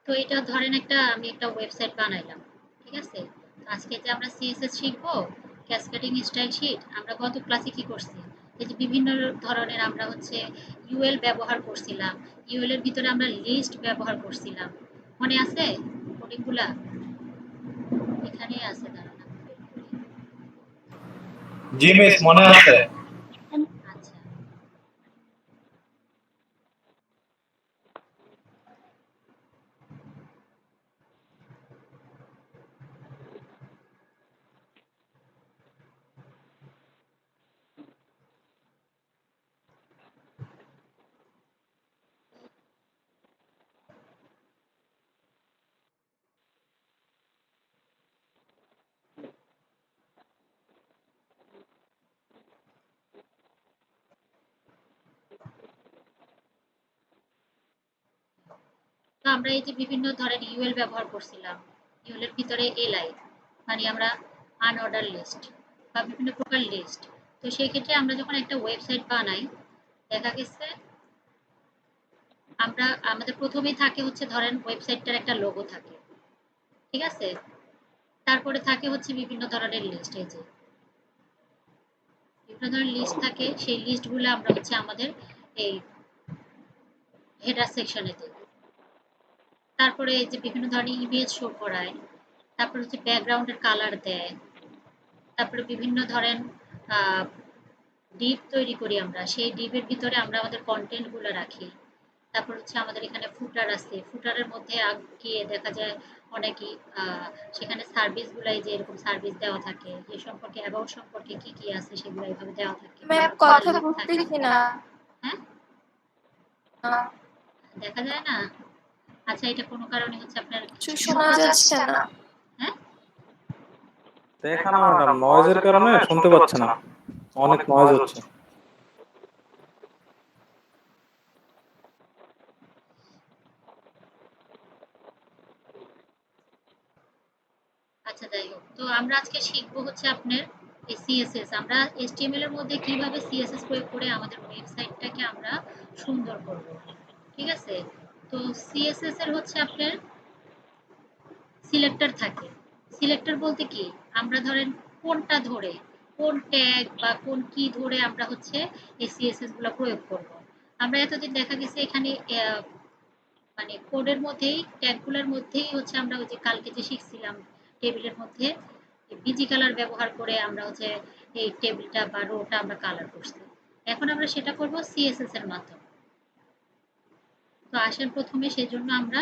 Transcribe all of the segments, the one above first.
তো এটা ধরেন আমি একটা ওয়েবসাইট বানাইলাম। ঠিক আছে? তো আজকে যে আমরা সিএসএস শিখবো, ক্যাসকেডিং স্টাইল শীট, আমরা গত ক্লাসে কি করছি? এই যে বিভিন্ন ধরনের আমরা হচ্ছে ইউএল ব্যবহার করছিলাম। ইউএল এর ভিতরে আমরা লিস্ট ব্যবহার করছিলাম। মনে আছে কোডিংগুলা? এখানেই আছে, দাঁড়ান আমি বের করি। জি মিস, মনে আছে। আচ্ছা, তো আমরা এই যে বিভিন্ন ধরনের ইউএল ব্যবহার করছিলাম। ইউএল এর ভিতরে এলআই মানে আমরা আনঅর্ডার লিস্ট বা বিভিন্ন প্রকার লিস্ট। তো সেই ক্ষেত্রে আমরা যখন একটা ওয়েবসাইট বানাই, দেখা গেছে আমাদের প্রথমেই থাকে হচ্ছে ধরেন ওয়েবসাইটটার একটা লোগো থাকে। ঠিক আছে? তারপরে থাকে হচ্ছে বিভিন্ন ধরনের লিস্ট। এই যে বিভিন্ন ধরনের লিস্ট থাকে, সেই লিস্টগুলো আমরা হচ্ছে আমাদের এই হেডার সেকশনে দিই। তারপরে এই যে বিভিন্ন ধরনের ইমেজ শো করায়, তারপরে হচ্ছে ব্যাকগ্রাউন্ডের কালার দেয়, তারপরে বিভিন্ন ধরেন ডিপ তৈরি করি আমরা, সেই ডিপের ভিতরে আমরা আমাদের কন্টেন্টগুলো রাখি। তারপর হচ্ছে আমাদের এখানে ফুটার আছে, ফুটারের মধ্যে গিয়ে দেখা যায় অনেকেই সেখানে সার্ভিসগুলাই যে এরকম সার্ভিস দেওয়া থাকে, এ সম্পর্কে অ্যাবাউট সম্পর্কে কি কি আছে সেগুলো এইভাবে দেওয়া থাকে। ম্যাম কথা বুঝতেছি না। হ্যাঁ, দেখা যায় না? আচ্ছা, এটা কোনো কারণে হচ্ছে আপনার শোনা যাচ্ছে না। হ্যাঁ, দেখা না ম্যাডাম, নয়েজের কারণে শুনতে পাচ্ছে না, অনেক নয়েজ হচ্ছে। আচ্ছা যাই হোক, তো আমরা আজকে শিখবো হচ্ছে আপনার এই সিএসএস। আমরা এইচটিএমএল এর মধ্যে কিভাবে সিএসএস প্রয়োগ করে আমাদের ওয়েবসাইটটাকে আমরা সুন্দর করব। ঠিক আছে? তো সিএসএস এর হচ্ছে আপনার সিলেক্টর থাকে। সিলেক্টর বলতে কি, আমরা ধরেন কোনটা ধরে, কোন ট্যাগ বা কোন কি ধরে আমরা হচ্ছে এই সিএসএস গুলো প্রয়োগ করব। আমরা এতদিন দেখা গেছে এখানে মানে কোডের মধ্যেই, ট্যাগগুলোর মধ্যেই হচ্ছে আমরা ওই যে কালকে যে শিখছিলাম টেবিলের মধ্যে বিজি কালার ব্যবহার করে আমরা হচ্ছে এই টেবিলটা বা রোটা আমরা কালার করছি। এখন আমরা সেটা করব সিএসএস এর মাধ্যমে। তো আসেন প্রথমে সেজন্য আমরা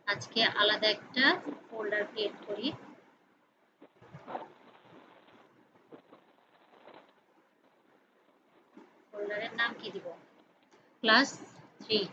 আজকে আলাদা একটা ফোল্ডার ক্রিয়েট করি। ফোল্ডারের নাম কি দিব? ক্লাস 3।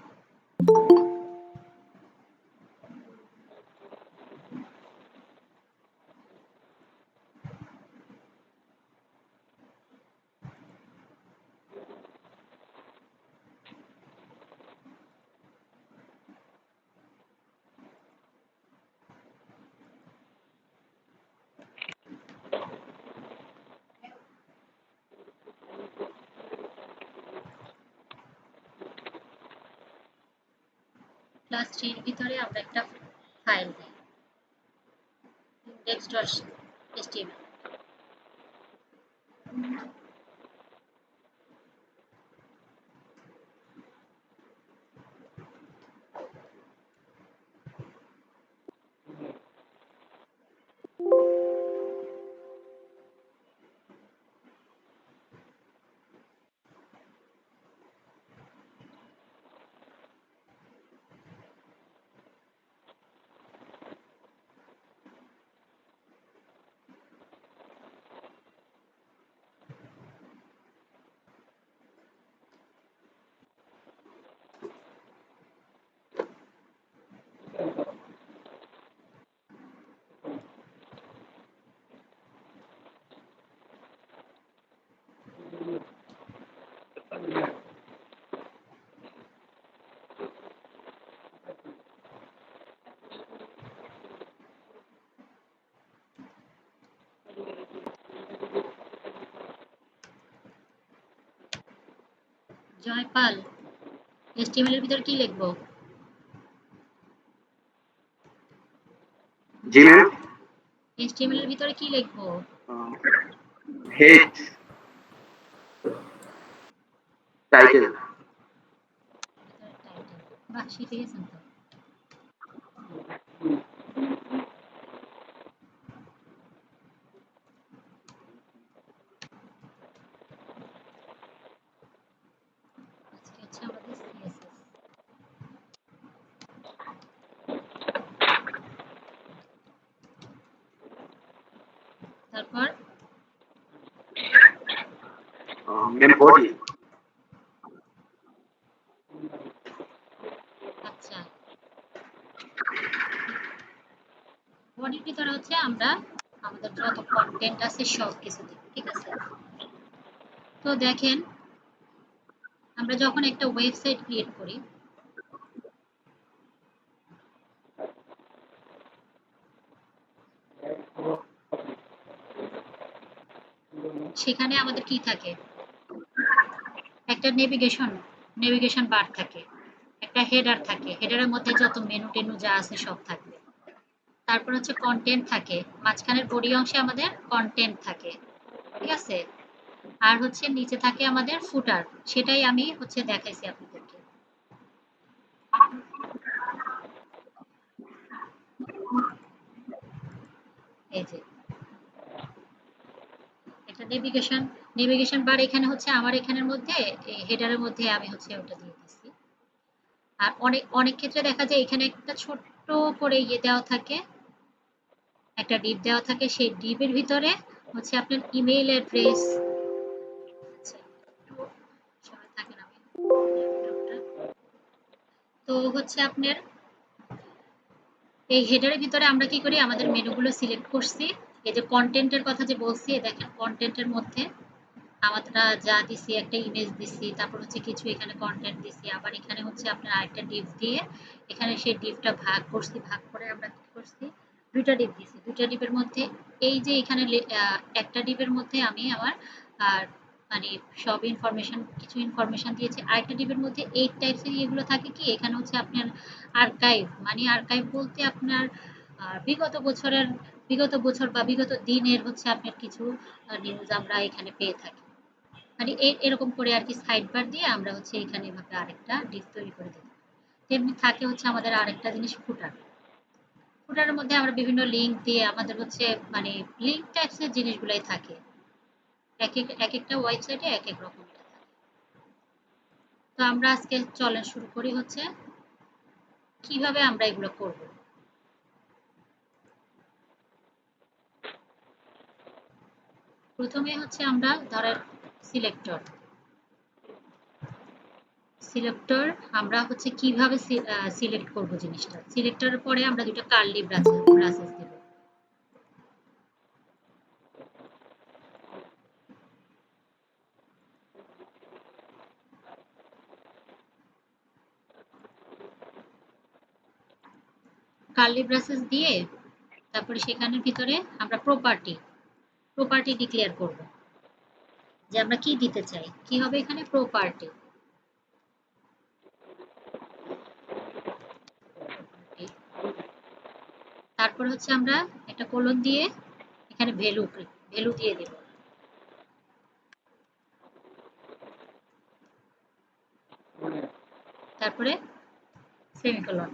ক্লাস 3 এর ভিতরে আমরা একটা ফাইল দিই, index.html। জয়পাল, HTML এর ভিতর কি লিখবো? জিমেল, HTML এর ভিতরে কি লিখবো? Head, title. বাহ, শিখে গেছেন তো। আজকে হচ্ছে আমাদের CSS। তারপর মেন বডি, আচ্ছা, বডির ভিতরে হচ্ছে আমরা আমাদের যত কন্টেন্ট আছে সব কিছু দিব, ঠিক আছে? তো দেখেন, আমরা যখন একটা ওয়েবসাইট ক্রিয়েট করি, সেখানে আমাদের কি থাকে? একটা নেভিগেশন বার থাকে, একটা হেডার থাকে, হেডারের মধ্যে যত মেনু টেনু যা আছে সব থাকবে। তারপর হচ্ছে কন্টেন্ট থাকে, মাঝখানের বডি অংশে আমাদের কন্টেন্ট থাকে, ঠিক আছে? আর হচ্ছে নিচে থাকে আমাদের ফুটার, সেটাই আমি হচ্ছে দেখাইছি আপনাদেরকে। এই যে একটা নেভিগেশন বার এখানে হচ্ছে আমার এখানের মধ্যে হেডারের মধ্যে আমি হচ্ছে ওটা দিয়ে দিচ্ছি। আর অনেক অনেক ক্ষেত্রে দেখা যায় এখানে একটা ছোট্ট করে ইয়ে দেওয়া থাকে, একটা ডিপ দেওয়া থাকে, সেই ডিপের ভিতরে হচ্ছে আপনার ইমেইল অ্যাড্রেস, সময় থাকে না, তো হচ্ছে আপনার এই হেডারের ভিতরে আমরা কি করি, আমাদের মেনুগুলো সিলেক্ট করছি। এই যে কন্টেন্টের কথা যে বলছি, দেখেন কন্টেন্টের মধ্যে আমরা যা দিছি, একটা ইমেজ দিছি, তারপর হচ্ছে কিছু এখানে কন্টেন্ট দিছি, আবার এখানে হচ্ছে আপনার আরেকটা ডিপ দিয়ে এখানে সেই ডিপটা ভাগ করছি, ভাগ করে আমরা কি করছি, দুইটা ডিপ দিছি। দুইটা ডিপের মধ্যে এই যে এখানে একটা ডিপের মধ্যে আমি আমার আর মানে সব ইনফরমেশন, কিছু ইনফরমেশন দিয়েছি। আরেকটা ডিপের মধ্যে এই টাইপসের এগুলো থাকে কি, এখানে হচ্ছে আপনার আর্কাইভ, মানে আর্কাইভ বলতে আপনার বিগত বছর বা বিগত দিনের হচ্ছে আপনার কিছু নিউজ আমরা এখানে পেয়ে থাকি। মানে এরকম করে আর কি সাইড বার দিয়ে আমরা হচ্ছে এখানে এভাবে আরেকটা ডিপ তৈরি করে দিই। তেমনি থাকে হচ্ছে আমাদের আরেকটা জিনিস ফুটার। ফুটারের মধ্যে আমরা বিভিন্ন লিঙ্ক দিয়ে আমাদের হচ্ছে মানে লিঙ্ক টাইপসের জিনিসগুলাই থাকে। এক একটা ওয়েবসাইটে এক এক রকম থাকে। তো আমরা আজকে চলেন শুরু করি হচ্ছে কিভাবে আমরা এগুলো করব। প্রথমে হচ্ছে আমরা ধরেন সিলেক্টর আমরা হচ্ছে কিভাবে সিলেক্ট করব জিনিসটা। সিলেক্টরের পরে আমরা দুটো কার্লি ব্রাসেস দেব। কার্লি ব্রাসেস দিয়ে তারপরে সেখানের ভিতরে আমরা প্রপার্টি ডিক্লেয়ার করব, যে আমরা কি দিতে চাই। কি হবে এখানে, প্রপার্টি। তারপর হচ্ছে আমরা একটা কোলন দিয়ে এখানে ভ্যালু দিয়ে দেব। তারপরে সেমিকোলন।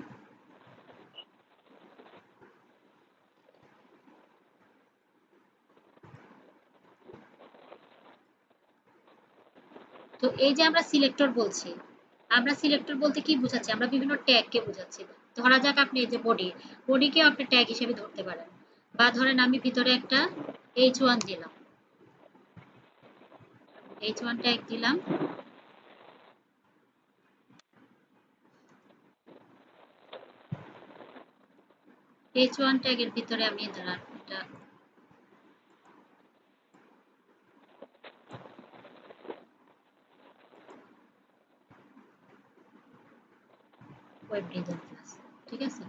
তো এই যে আমরা সিলেক্টর বলছি, আমরা সিলেক্টর বলতে কি বোঝাচ্ছি, আমরা বিভিন্ন ট্যাগকে বোঝাচ্ছি। ধরা যাক আপনি এই যে বডিকে আপনি ট্যাগ হিসেবে ধরতে পারেন, বা ধরেন আমি ভিতরে একটা h1 দিলাম, h1 ট্যাগ দিলাম। h1 ট্যাগের ভিতরে আমি ধরার এটা ওয়েব ডিজাইন ক্লাস, ঠিক আছে?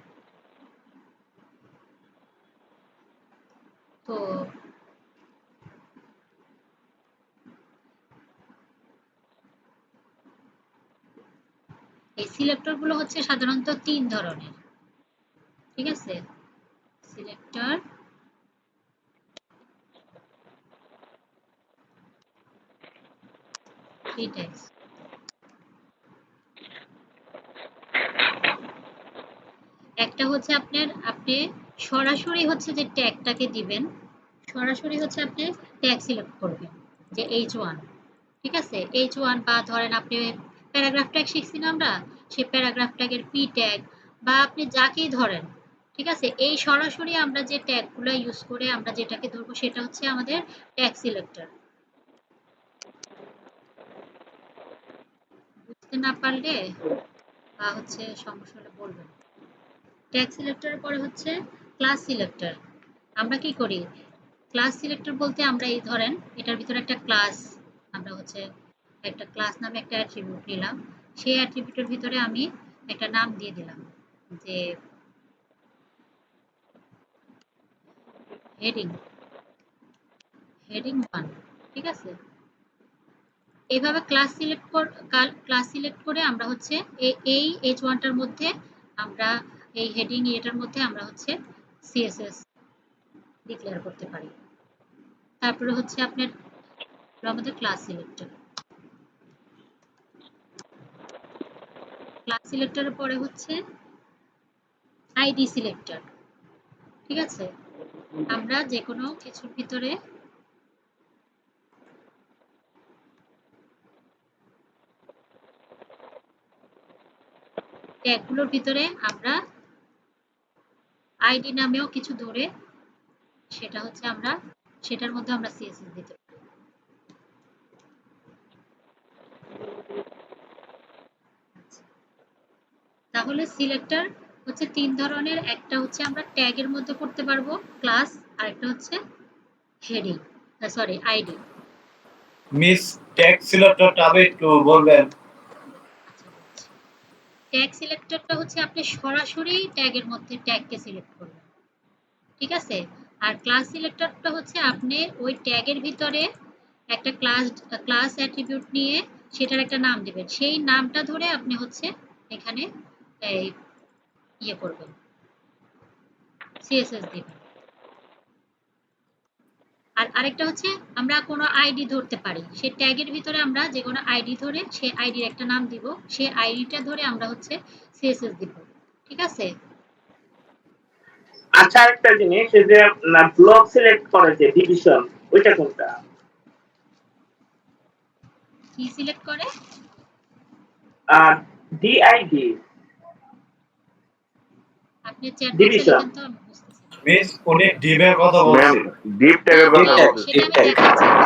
তো এই সিলেক্টর গুলো হচ্ছে সাধারণত তিন ধরনের, ঠিক আছে? সিলেক্টর কি ট্যাগস। একটা হচ্ছে আপনি সরাসরি হচ্ছে যে ট্যাগটাকে দিবেন, সরাসরি হচ্ছে আপনি ট্যাগ সিলেক্ট করবেন যে H1, ঠিক আছে, H1 বা ধরেন আপনি প্যারাগ্রাফ ট্যাগ শিখছি না আমরা, সেই প্যারাগ্রাফ ট্যাগের পি ট্যাগ বা আপনি যাকেই ধরেন, ঠিক আছে, এই সরাসরি আমরা যে ট্যাগগুলো ইউজ করে আমরা যেটাকে ধরবো সেটা হচ্ছে আমাদের ট্যাগ সিলেক্টর। বুঝতে না পারলে বা হচ্ছে সমস্যা হলে বলবেন। ট্যাগ সিলেক্টরের পরে হচ্ছে ক্লাস সিলেক্টর। আমরা কি করি, ক্লাস সিলেক্টর বলতে আমরা এই ধরেন এটার ভিতরে একটা ক্লাস, আমরা হচ্ছে একটা ক্লাস নামে একটা অ্যাট্রিবিউট নিলাম, সেই অ্যাট্রিবিউটের ভিতরে আমি একটা নাম দিয়ে দিলাম যে হেডিং, হেডিং 1, ঠিক আছে। এইভাবে ক্লাস সিলেক্ট করে আমরা হচ্ছে এই H1 টার মধ্যে আমরা এই হেডিং এটার মধ্যে আমরা হচ্ছে সিএসএস ডিক্লেয়ার করতে পারি। তারপরে হচ্ছে আপনার আমাদের ক্লাস সিলেক্টর, ক্লাস সিলেক্টরের পরে হচ্ছে আইডি সিলেক্টর, ঠিক আছে। আমরা যে কোনো কিছুর ভিতরে ট্যাগগুলোর ভিতরে আমরা আইডি নামেও কিছু ধরে সেটা হচ্ছে আমরা সেটার মধ্যে আমরা সিএসএস দিতে পারি। তাহলে সিলেক্টর হচ্ছে তিন ধরনের, একটা হচ্ছে আমরা ট্যাগের মধ্যে করতে পারবো ক্লাস, আর একটা হচ্ছে heading, sorry ID. Miss tag সিলেক্টরটা আবার একটু বলবেন? ট্যাগ সিলেক্টরটা হচ্ছে আপনি সরাসরি ট্যাগের মধ্যে ট্যাগকে সিলেক্ট করবেন, ঠিক আছে। আর ক্লাস সিলেক্টরটা হচ্ছে আপনি ওই ট্যাগের ভিতরে একটা ক্লাস অ্যাট্রিবিউট নিয়ে সেটার একটা নাম দিবেন, সেই নামটা ধরে আপনি হচ্ছে এখানে এই ইয়ে করবেন, সিএসএস দিবেন। আর আরেকটা হচ্ছে আমরা কোনো আইডি ধরতে পারি, সেই ট্যাগের ভিতরে আমরা যে কোনো আইডি ধরে সেই আইডির একটা নাম দিব, সেই আইডিটা ধরে আমরা হচ্ছে সিএসএস দিব, ঠিক আছে। আচ্ছা, একটা জিনিস, এই যে ব্লক সিলেক্ট করে যে ডিভিশন, ওইটা কোনটা? কি সিলেক্ট করে? ডিআইডি আপনি চ্যাট বক্সে ডিভিশন। লিখেন তো আমি বুঝতেছি না। মিস উনি ডিভের কথা ম্যাম বলছে। ডিপ ট্যাগের কথা হ্যাঁ, বলতেছি।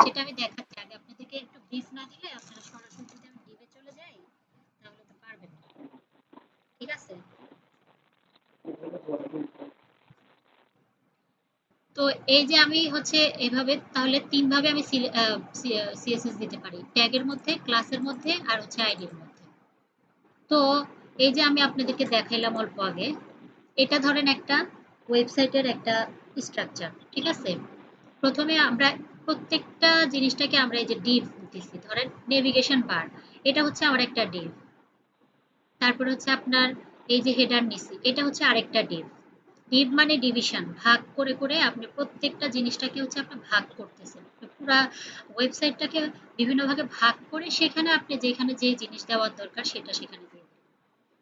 সেটা আমি দেখাচ্ছি। আগে আপনাদেরকে একটু ব্রিফ না দিলে আপনারা সরাসরি যদি আমি ডিবে চলে যাই তাহলে তো পারবেন না, ঠিক আছে। তো এই যে আমি হচ্ছে এভাবে তাহলে তিন ভাবে আমি সিএসএস দিতে পারি, ট্যাগের মধ্যে, ক্লাসের মধ্যে, আর হচ্ছে আইডির মধ্যে। তো এই যে আমি আপনাদেরকে দেখাইলাম অল্প আগে, এটা ধরেন একটা ওয়েবসাইটের একটা স্ট্রাকচার, ঠিক আছে। প্রথমে আমরা প্রত্যেকটা জিনিসটাকে আমরা এই যে ডিভ দিছি, ধরেন নেভিগেশন বার, এটা হচ্ছে আমার একটা ডিভ। তারপর হচ্ছে আপনার এই যে হেডার নিছি, এটা হচ্ছে আরেকটা ডিভ। ডিভ মানে ডিভিশন, ভাগ করে করে আপনি প্রত্যেকটা জিনিসটাকে হচ্ছে আপনি ভাগ করতেছেন, পুরা ওয়েবসাইটটাকে বিভিন্ন ভাগে ভাগ করে সেখানে আপনি যেখানে যে জিনিস দেওয়ার দরকার সেটা সেখানে দিয়ে দিবেন,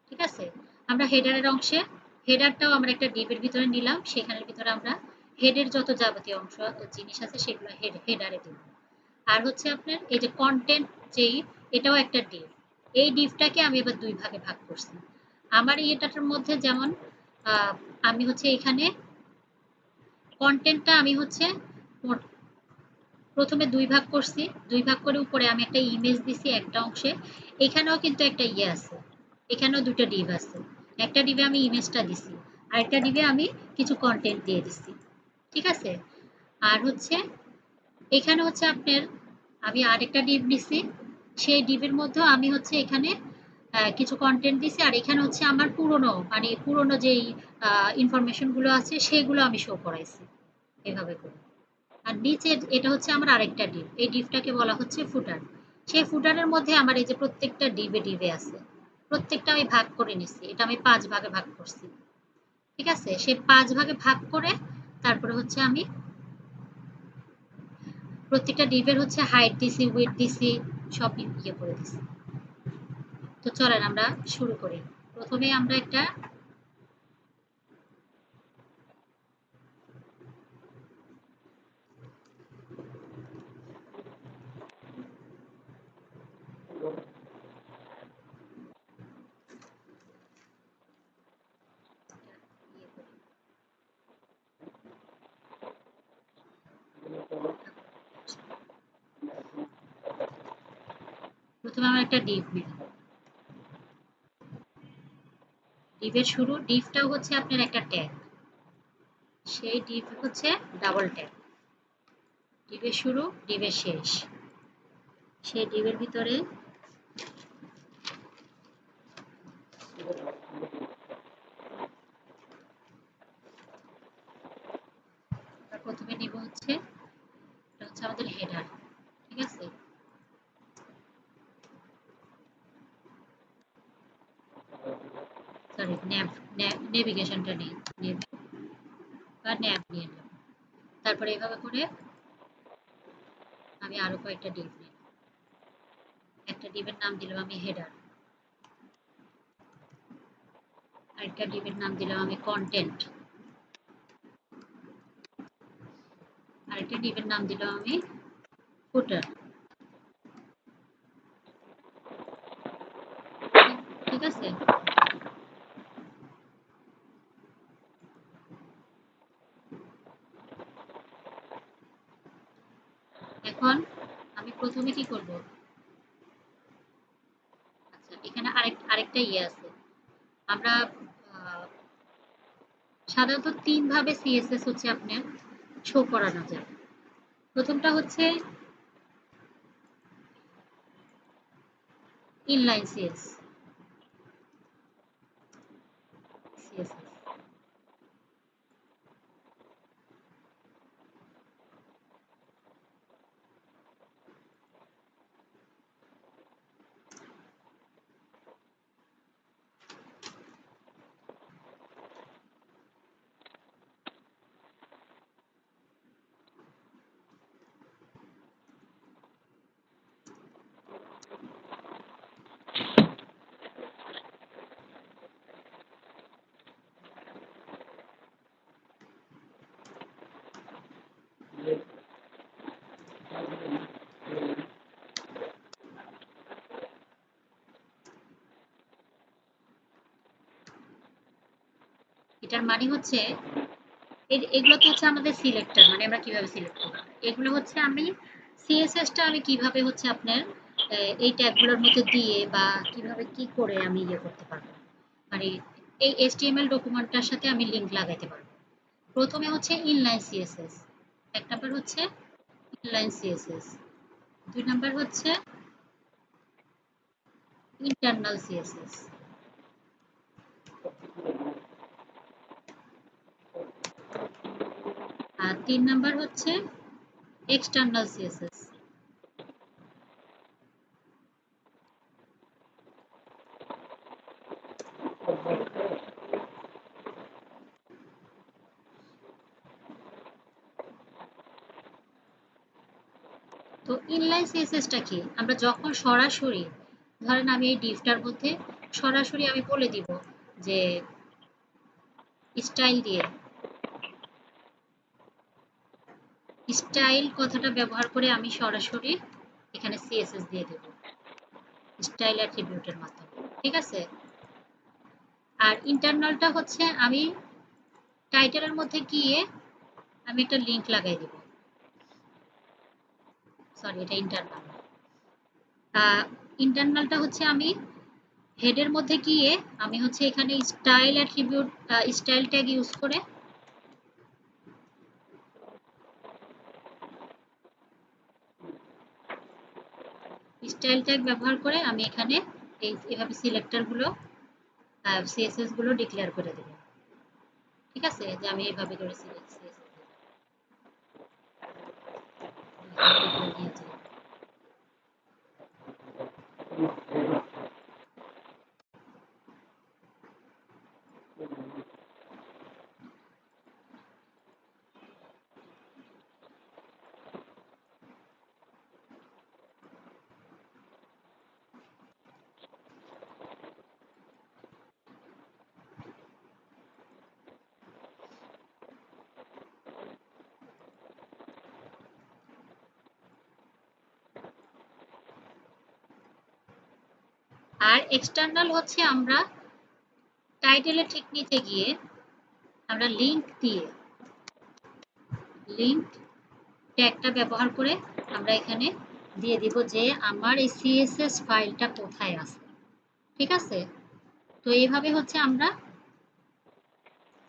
ঠিক আছে। আমরা হেডারের অংশে হেডারটাও আমরা একটা ডিভের ভিতরে নিলাম, সেখানের ভিতরে আমরা হেডের যত যাবতীয় অংশ জিনিস আছে সেগুলো হেডারে দিব। আর হচ্ছে আপনার এই যে কন্টেন্ট যেই, এটাও একটা ডিভ। এই ডিভটাকে আমি এবার দুই ভাগে ভাগ করছি। আমার এই এটাটার মধ্যে যেমন আমি হচ্ছে এখানে কন্টেন্টটা আমি হচ্ছে প্রথমে দুই ভাগ করছি, দুই ভাগ করে উপরে আমি একটা ইমেজ দিছি একটা অংশে, এখানেও কিন্তু একটা ইয়ে আছে, এখানেও দুটো ডিভ আছে, একটা ডিভে আমি ইমেজটা দিছি, আর একটা ডিভে আমি কিছু কন্টেন্ট দিয়ে দিছি, ঠিক আছে। আর হচ্ছে এখানে হচ্ছে আপনার আমি আরেকটা ডিভ নিছি, সেই ডিভের মধ্যে আমি হচ্ছে এখানে কিছু কন্টেন্ট দিছি, আর এখানে হচ্ছে আমার পুরনো যেই ইনফরমেশন গুলো আছে সেগুলো আমি শো করাইছি এভাবে করে। আর নিচে এটা হচ্ছে আমার আরেকটা ডিভ, এই ডিভটাকে বলা হচ্ছে ফুটার। সেই ফুটারের মধ্যে আমার এই যে প্রত্যেকটা ডিভে ডিভে আছে, প্রত্যেকটা আমি ভাগ করে নিছি, এটা আমি 5 ভাগে ভাগ করছি। ঠিক আছে, সেই 5 ভাগে ভাগ করে তারপরে হচ্ছে আমি প্রত্যেকটা ডিভের হচ্ছে হাইট দিছি, উইডথ দিছি, সব ইয়ে করে দিছি। তো চলেন আমরা শুরু করি। প্রথমে আমরা একটা প্রথমে আমরা একটা ডিভ নিই। ডিভের শুরু, ডিভটাও হচ্ছে আপনার একটা ট্যাগ, সেই ডিভ হচ্ছে ডাবল ট্যাগ। ডিভের শুরু, ডিভের শেষ, সেই ডিভের ভিতরে প্রথমে নিব হচ্ছে, এটা হচ্ছে আমাদের হেডার। ঠিক আছে, সরি নেভিগেশনটা নেই, নেভ বা ন্যাভ নিয়ে নেব। তারপরে এভাবে করে আমি আরো কয়েকটা ডিভ নিই। একটা ডিভের নাম দিলাম আমি হেডার, আরেকটা ডিভের নাম দিলাম আমি কন্টেন্ট, আরেকটা ডিভের নাম দিলাম আমি ফুটার। ঠিক আছে, এখন আমি প্রথমে কি করব, আচ্ছা এখানে আরেকটা ইয়ে আছে। আমরা সাধারণত 3 ভাবে সিএসএস হচ্ছে আপনার শো করানো যায়। প্রথমটা হচ্ছে ইনলাইন সিএসএস। এটার মানে হচ্ছে এগুলো তো হচ্ছে আমাদের সিলেক্টর, মানে আমরা কিভাবে সিলেক্ট করব। এগুলো হচ্ছে আমি সিএসএসটা আমি কিভাবে হচ্ছে আপনার এই ট্যাগগুলোর মধ্যে দিয়ে বা কিভাবে কি করে আমি ইয়ে করতে পারবো, মানে এই এইচটিএমএল ডকুমেন্টটার সাথে আমি লিংক লাগাইতে পারবো। প্রথমে হচ্ছে ইনলাইন সিএসএস, এক নাম্বার হচ্ছে ইনলাইন সিএসএস, দুই নাম্বার হচ্ছে ইন্টারনাল সিএসএস, আর 3 নাম্বার হচ্ছে এক্সটার্নাল সিএসএস। তো ইনলাইন সিএসএসটা কি, আমরা যখন সরাসরি ধরেন আমি এই ডিভটার মধ্যে সরাসরি আমি বলে দিব যে স্টাইল দিয়ে, স্টাইল কথাটা ব্যবহার করে আমি সরাসরি এখানে সিএসএস দিয়ে দেব স্টাইল অ্যাট্রিবিউটের মাধ্যমে। ঠিক আছে, আর ইন্টারনালটা হচ্ছে আমি টাইটেলের মধ্যে গিয়ে আমি একটা লিংক লাগাই দেব। সরি, এটা ইন্টারনাল। ইন্টারনালটা হচ্ছে আমি হেডের মধ্যে গিয়ে আমি হচ্ছে এখানে style attribute style tag use করে স্টাইল ট্যাগ ব্যবহার করে আমি এখানে এইভাবে সিলেক্টর গুলো সিএসএস গুলো ডিক্লেয়ার করে দেব। ঠিক আছে, যে আমি এইভাবে করে সিএসএস দিয়েছি। আর এক্সটার্নাল হচ্ছে আমরা টাইটেলের ঠিক নিচে গিয়ে আমরা লিংক দিয়ে লিংক ট্যাগটা ব্যবহার করে আমরা এখানে দিয়ে দিব যে আমার এই সিএসএস ফাইলটা কোথায় আছে, ঠিক আছে? তো এইভাবে হচ্ছে আমরা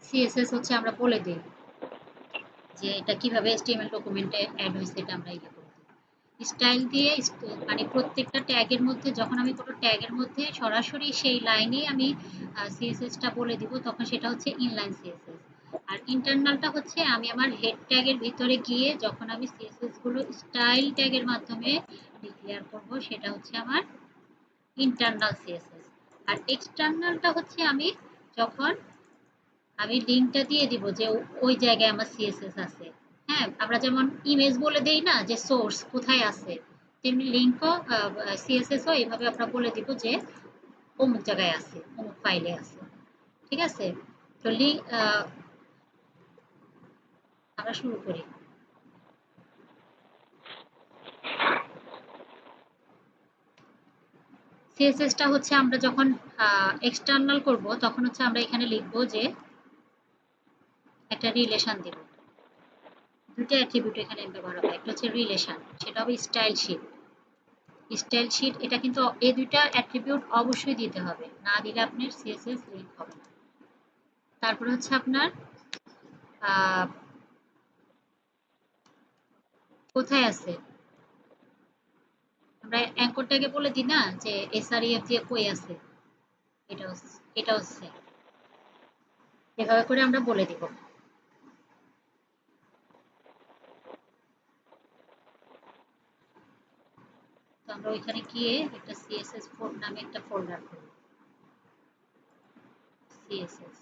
সিএসএস হচ্ছে আমরা বলে দিই যে এটা কিভাবে এইচটিএমএল ডকুমেন্টে অ্যাড হয়েছে, এটা আমরা ইয়ে করে দিই। স্টাইল দিয়ে মানে প্রত্যেকটা ট্যাগের মধ্যে যখন আমি কোনো ট্যাগের মধ্যে সরাসরি সেই লাইনেই আমি সিএসএসটা বলে দিব, তখন সেটা হচ্ছে ইনলাইন সিএসএস। আর ইন্টারনালটা হচ্ছে আমি আমার হেড ট্যাগের ভিতরে গিয়ে যখন আমি সিএসএস গুলো স্টাইল ট্যাগের মাধ্যমে ডিক্লেয়ার করব, সেটা হচ্ছে আমার ইন্টারনাল সিএসএস। আর এক্সটার্নালটা হচ্ছে আমি যখন আমি লিংকটা দিয়ে দিব যে ওই জায়গায় আমার সিএসএস আছে। হ্যাঁ, আমরা যেমন ইমেজ বলে দেই না যে সোর্স কোথায় আছে, তেমনি লিংকও সিএসএসও এইভাবে আমরা বলে দিব যে অমুক জায়গায় আছে, অমুক ফাইলে আছে, ঠিক আছে? তো আমরা শুরু করি। সিএসএসটা হচ্ছে আমরা যখন এক্সটার্নাল করব তখন হচ্ছে আমরা এখানে লিখব যে একটা রিলেশন দিব। দুটো অ্যাট্রিবিউট এখানে ব্যবহার হবে, একটা হচ্ছে রিলেশন, সেটা হবে স্টাইল শিট। স্টাইল শিট এটা কিন্তু এই দুইটা অ্যাট্রিবিউট অবশ্যই দিতে হবে, না দিলে আপনার সিএসএস লিংক হবে না। তারপর হচ্ছে আপনার কোথায় আছে, আমরা অ্যাঙ্কর ট্যাগে বলে দিই না যে এসআরইএফ দিয়ে কই আছে, এটা হচ্ছে এভাবে করে আমরা বলে দিব। তো আমরা ওইখানে গিয়ে একটা সিএসএস ফোল্ড নামে একটা ফোল্ডার করব, সিএসএস।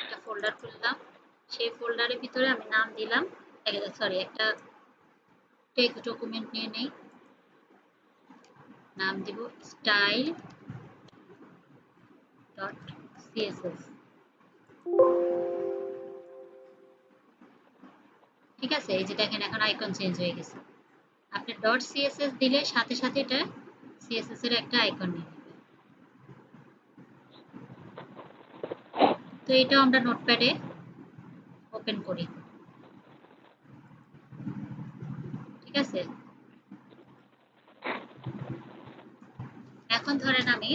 একটা ফোল্ডার খুললাম, সেই ফোল্ডারের ভিতরে আমি নাম দিলাম, একটা টেক্সট ডকুমেন্ট নিয়ে নেই, নাম দিব স্টাইল ডট সিএসএস, ঠিক আছে? এই যে দেখেন এখন আইকন চেঞ্জ হয়ে গেছে। আপনি ডট সিএসএস দিলে সাথে সাথে এটা সিএসএস এর একটা আইকন নিয়ে নেবে। তো এটাও আমরা নোটপ্যাডে ওপেন করি, ঠিক আছে? এখন ধরেন আমি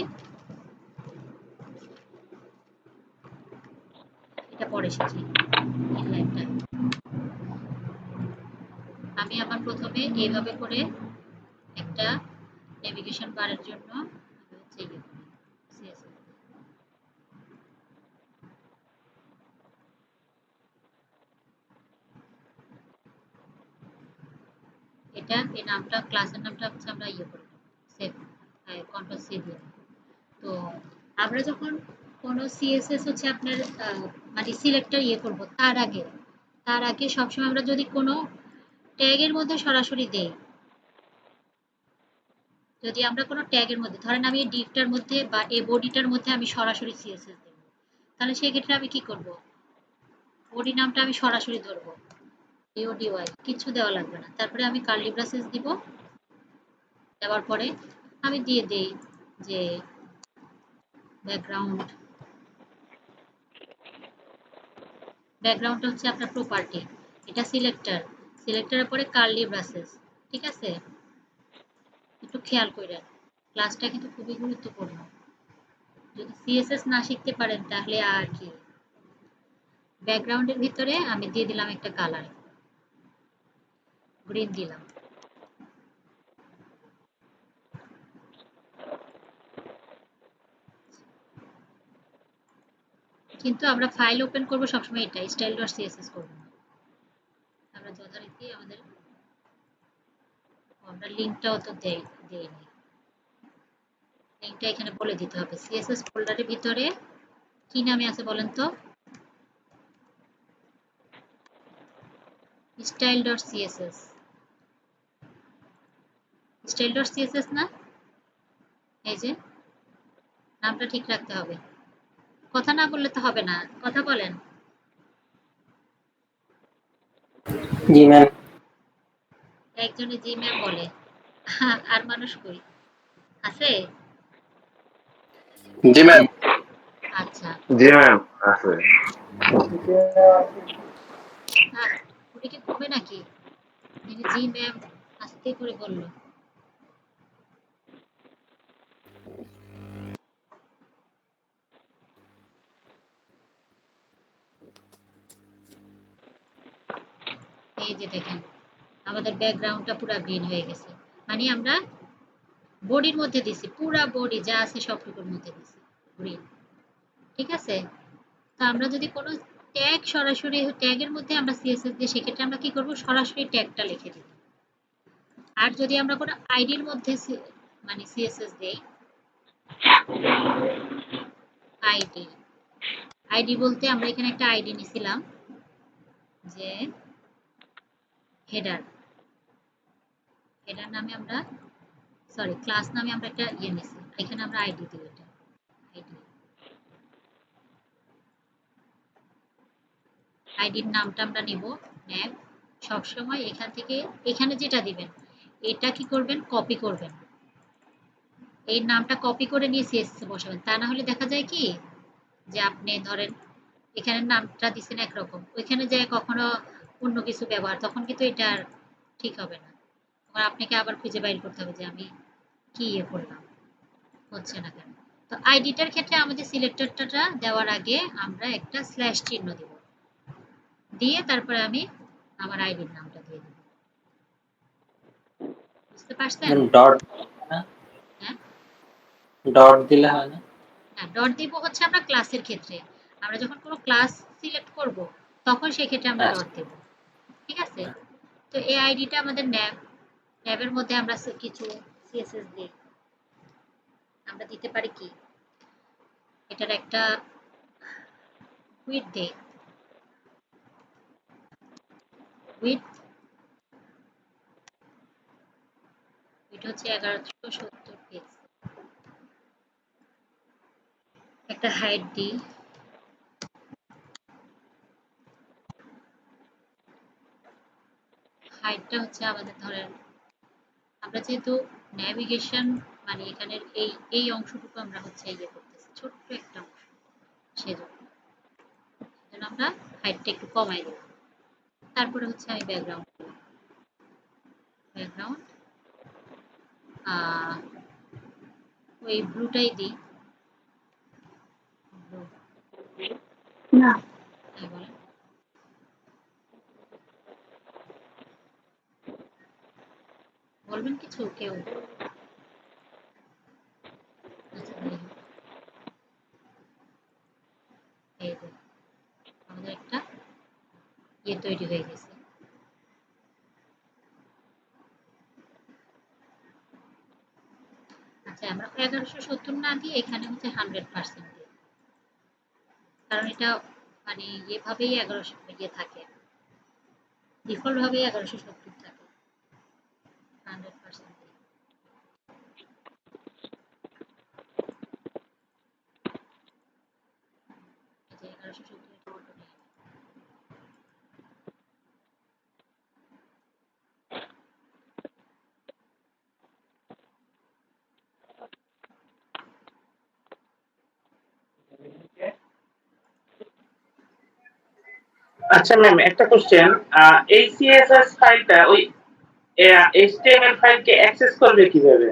এটা পড়ে এসেছি, এই লাইনটা আমি আবার প্রথমে এইভাবে করে একটা নেভিগেশন বারের জন্য আমি হচ্ছে ইয়ে করি, CSS। এটা এই নামটা ক্লাসের নামটা হচ্ছে আমরা ইয়ে করে সেভ কন্ট্রোল সি দিয়ে। তো আমরা যখন কোনো সিএসএস হচ্ছে আপনার মানে সিলেক্টর ইয়ে করব, তার আগে সবসময় আমরা যদি কোনো ট্যাগের মধ্যে সরাসরি দেই, যদি আমরা কোনো ট্যাগের মধ্যে ধরেন আমি এই ডিভটার মধ্যে বা এই বডিটার মধ্যে আমি সরাসরি সিএসএস দেব, তাহলে সেই ক্ষেত্রে আমি কি করব, বডি নামটা আমি সরাসরি ধরবো, ডিওডিওয়াই, কিছু দেওয়া লাগবে না। তারপরে আমি কার্লি ব্রাসেস দিব, দেওয়ার পরে আমি দিয়ে দেই যে ব্যাকগ্রাউন্ডটা হচ্ছে আপনার প্রপার্টি, এটা সিলেক্টরের পরে কার্লি ব্রাসেস, ঠিক আছে? একটু খেয়াল করেন, ক্লাসটা কিন্তু খুবই গুরুত্বপূর্ণ, যদি সিএসএস না শিখতে পারেন তাহলে আর কি। ব্যাকগ্রাউন্ডের ভিতরে আমি দিয়ে দিলাম একটা কালার, গ্রিন দিলাম। কিন্তু আমরা ফাইল ওপেন করব সবসময় এটা style.css করব না, আমরা যথারীতি আমরা লিংকটাও তো দেইনি, লিংকটা এখানে বলে দিতে হবে। সিএসএস ফোল্ডারের ভিতরে কি নামে আছে বলেন তো, style.css, style.css না, এই যে নামটা ঠিক রাখতে হবে। কথা না বললে তো হবে না, কথা বলেন। জি ম্যাম। একজনে জি ম্যাম বলে, আর মানুষ কই আছে? জি ম্যাম। আচ্ছা, জি ম্যাম আছে। উনি কি ঘুমে নাকি? তিনি জি ম্যাম আস্তে করে বললো। এই যে দেখেন আমাদের ব্যাকগ্রাউন্ডটা পুরো গ্রিন হয়ে গেছে, মানে আমরা বডির মধ্যে দিছি, পুরা বডি যা আছে সবটুকুর মধ্যে দিছি গ্রিন। ঠিক আছে, তো আমরা যদি কোনো ট্যাগ সরাসরি ট্যাগের মধ্যে আমরা সিএসএস দিই, সেক্ষেত্রে আমরা কি করব, সরাসরি ট্যাগটা লিখে দিব। আর যদি আমরা কোনো আইডির মধ্যে মানে সিএসএস দেই, আইডি আইডি বলতে আমরা এখানে একটা আইডি নিছিলাম যে হেডার, হেডার নামে আমরা, সরি ক্লাস নামে আমরা একটা নিছি, এখানে আমরা আইডি দিই, এটা আইডি, আইডির নামটা আমরা নিব ন্যাব। সবসময় এখান থেকে এখানে যেটা দিবেন এটা কি করবেন, কপি করবেন, এই নামটা কপি করে নিয়ে সিএসএস এ বসাবেন। তা না হলে দেখা যায় কি যে আপনি ধরেন এখানে নামটা দিচ্ছেন একরকম, ওইখানে যায় কখনো অন্য কিছু ব্যবহার, তখন কিন্তু এটা আর ঠিক হবে না। তখন আপনাকে আবার খুঁজে বাইর করতে হবে যে আমি কি করলাম, হচ্ছে না কেন। তো আইডিটার ক্ষেত্রে আমাদের সিলেক্টরটা দেওয়ার আগে আমরা একটা স্ল্যাশ চিহ্ন দিব, দিয়ে তারপরে আমি আমার আইডির নামটা দিয়ে দেব। বুঝতে পারছেন? ডট না, হ্যাঁ, ডট দিলে হয় না? না ডট দিব হচ্ছে আমরা ক্লাসের ক্ষেত্রে, আমরা যখন কোনো ক্লাস সিলেক্ট করব তখন সেই ক্ষেত্রে আমরা ডট দেব। ঠিক আছে, তো এই আইডিটা আমাদের ন্যাব, ন্যাবের মধ্যে আমরা কিছু সিএসএস দিই, আমরা দিতে পারি কি, এটার একটা উইথ দেই, উইথ এটা হচ্ছে 1170 পিক্সেল, একটা হাইট দিই, হাইটটা হচ্ছে আমাদের ধরেন, আমরা যেহেতু ন্যাভিগেশন মানে এখানের এই অংশটুকু আমরা হচ্ছে ইয়ে করতেছি, ছোট্ট একটা অংশ, সেজন্য আমরা হাইটটা একটু কমাই দেব। তারপরে হচ্ছে আমি ব্যাকগ্রাউন্ড ব্যাকগ্রাউন্ড ওই ব্লুটাই দিই, না বলেন বলবেন কিছু কেউ? আচ্ছা, এই যে আমাদের একটা ইয়ে তৈরি হয়ে গেছে। আচ্ছা, আমরা 1170 না দিয়ে এখানে হচ্ছে 100% দিই, কারণ এটা মানে এভাবেই 1100 ইয়ে থাকে, ডিফল্ট ভাবেই 1170 থাকে, 100% দিই। এই যে 1170 এটা অটো নেয়। আচ্ছা ম্যাম, একটা কোশ্চেন, এই সিএসএস ফাইলটা ওই এইচটিএমএল ফাইলকে অ্যাক্সেস করবে কিভাবে?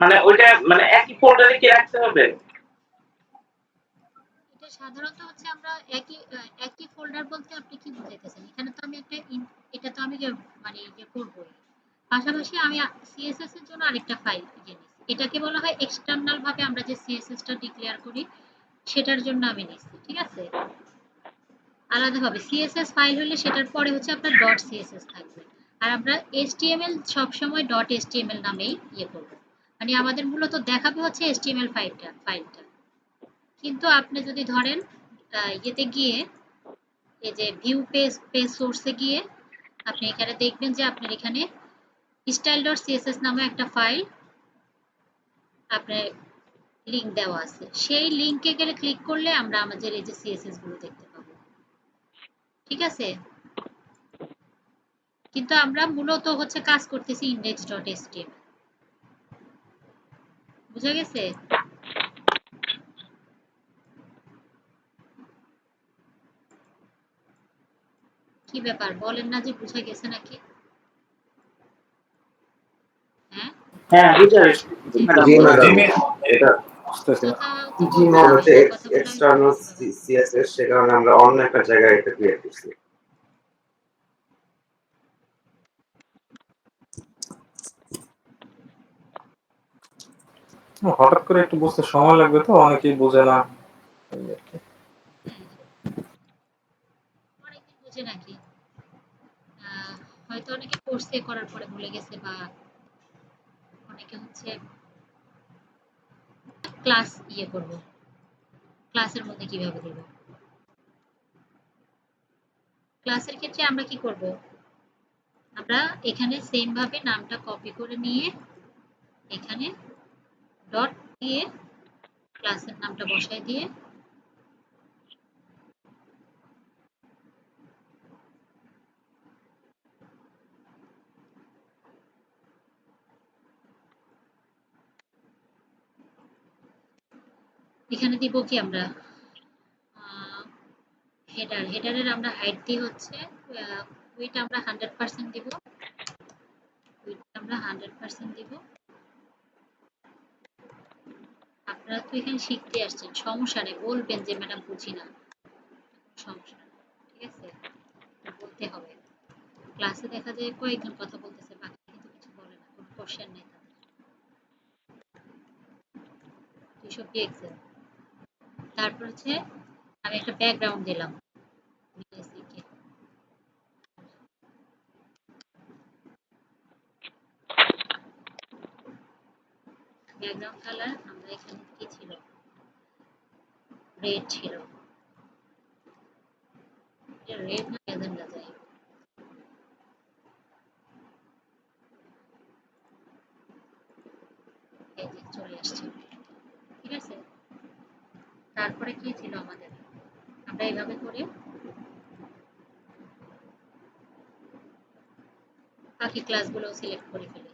মানে ওইটা মানে একই ফোল্ডারে কি রাখতে হবে? এটা সাধারণত হচ্ছে আমরা একই ফোল্ডার বলতে আপনি কি বুঝাইতেছেন? এখানে তো আমি একটা এটা তো আমি মানে ইয়ে করবই, পাশাপাশি আমি সিএসএস এর জন্য আরেকটা ফাইল ইয়ে নিছি, এটাকে বলা হয় এক্সটার্নাল ভাবে আমরা যে সিএসএস টা ডিক্লেয়ার করি সেটার জন্য আমি নিছি। ঠিক আছে, আলাদাভাবে সিএসএস ফাইল হলে সেটার পরে হচ্ছে আপনার ডট সিএসএস থাকবে, আর আমরা এইচটিএমএল সবসময় ডট এইচটিএমএল নামেই ইয়ে করব, মানে আমাদের মূলত দেখাবে হচ্ছে এইচটিএমএল ফাইলটা। কিন্তু আপনি যদি ধরেন ইয়েতে গিয়ে এই যে ভিউ পেজ সোর্সে গিয়ে আপনি এখানে দেখবেন যে আপনার এখানে style.css নামে একটা ফাইল আপনি লিংক দেওয়া আছে, সেই লিংকে গেলে ক্লিক করলে আমরা আমাদের এই যে সিএসএস গুলো দেখতে পাবো। ঠিক আছে, কিন্তু আমরা মূলত হচ্ছে কাজ করতেছি index.html। বুঝা গেছে? কি ব্যাপার বলেন না যে বুঝা গেছে নাকি? হ্যাঁ, হ্যাঁ বুঝা গেছে। জি ম্যাডাম, জিমেল এটা বুঝতেছি না। কথা তো জি বলতে ম্যাডাম হবে, হচ্ছে এই কথাগুলো আমি এক্সটার্নাল বলতে হবে। সিএসএস, সে কারণে আমরা অন্য একটা জায়গায় এটা ক্রিয়েট করছি। হঠাৎ করে একটু বুঝতে সময় লাগবে, তো অনেকেই বোঝে না এই আর কি। অনেকে বুঝে নাকি, হয়তো অনেকে কোর্সে করার পরে ভুলে গেছে, বা অনেকে হচ্ছে ক্লাস করব, ক্লাসের মধ্যে কিভাবে দেব। ক্লাসের ক্ষেত্রে আমরা কি করব, আমরা এখানে সেম ভাবে নামটা কপি করে নিয়ে এখানে ডট দিয়ে ক্লাসের নামটা বসায় দিয়ে এখানে দিব কি আমরা হেডারের আমরা হাইট দিয়ে হচ্ছে উইথ আমরা 100% দিব, উইথ আমরা 100% দিব। আপনারা তো এখানে শিখতে আসছেন, সমস্যা নেই, বলবেন যে ম্যাডাম বুঝি না, সমস্যা নেই, ঠিক আছে, বলতে হবে। ক্লাসে দেখা যায় কয়েকজন কথা বলতেছে, বাকি কিন্তু কিছু বলে না, কোনো কোশ্চেন নেই তাদের। এসব এক্সেল। তারপর হচ্ছে আমি একটা ব্যাকগ্রাউন্ড দিলাম বিএসসি কে, ব্যাকগ্রাউন্ড কালার আমরা এখানে কি ছিল, রেড ছিল, এটা রেড না ম্যাজেন্টা, যাই হোক। এই যে চলে আসছে, ঠিক আছে। তারপরে কি ছিল আমাদের, আমরা এইভাবে করে বাকি ক্লাসগুলো সিলেক্ট করে ফেলি।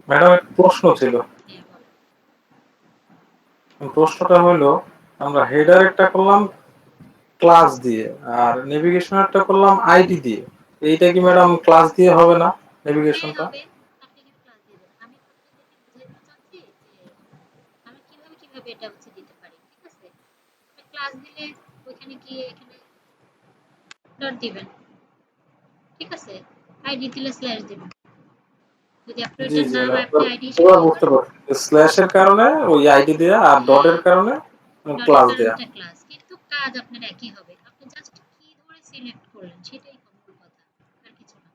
ম্যাডাম একটা প্রশ্ন ছিল। হ্যাঁ, বলো। প্রশ্নটা হলো, আমরা হেডার একটা করলাম ক্লাস দিয়ে, আর নেভিগেশনারটা করলাম আইডি দিয়ে। এইটা কি ম্যাডাম ক্লাস দিয়ে হবে না হ্যাঁ নেভিগেশনটা? হবে, আপনি কিন্তু ক্লাস দিয়ে দেবেন। আমি আপনাদেরকে বুঝাইতে চাচ্ছি যে আমরা কিভাবে এটা হচ্ছে দিতে পারি, ঠিক আছে। আপনি ক্লাস দিলে ওইখানে গিয়ে এখানে ডট দিবেন, ঠিক আছে, আইডি দিলে স্ল্যাশ দিবেন। যদি আপনার জি এটার জি, নাম আপনি আপনার আইডি হিসেবে এবার ইয়ে বুঝতে করেন, পারছি, স্ল্যাশের কারণে ওই আইডি দেয়া আর হ্যাঁ, ডটের কারণে ডটের ক্লাস দেয়া। কারণটা ক্লাস, কিন্তু কাজ আপনার একই হবে। আপনি জাস্ট কি ধরে সিলেক্ট করলেন সেটাই মূল কথা, আর কিছু না।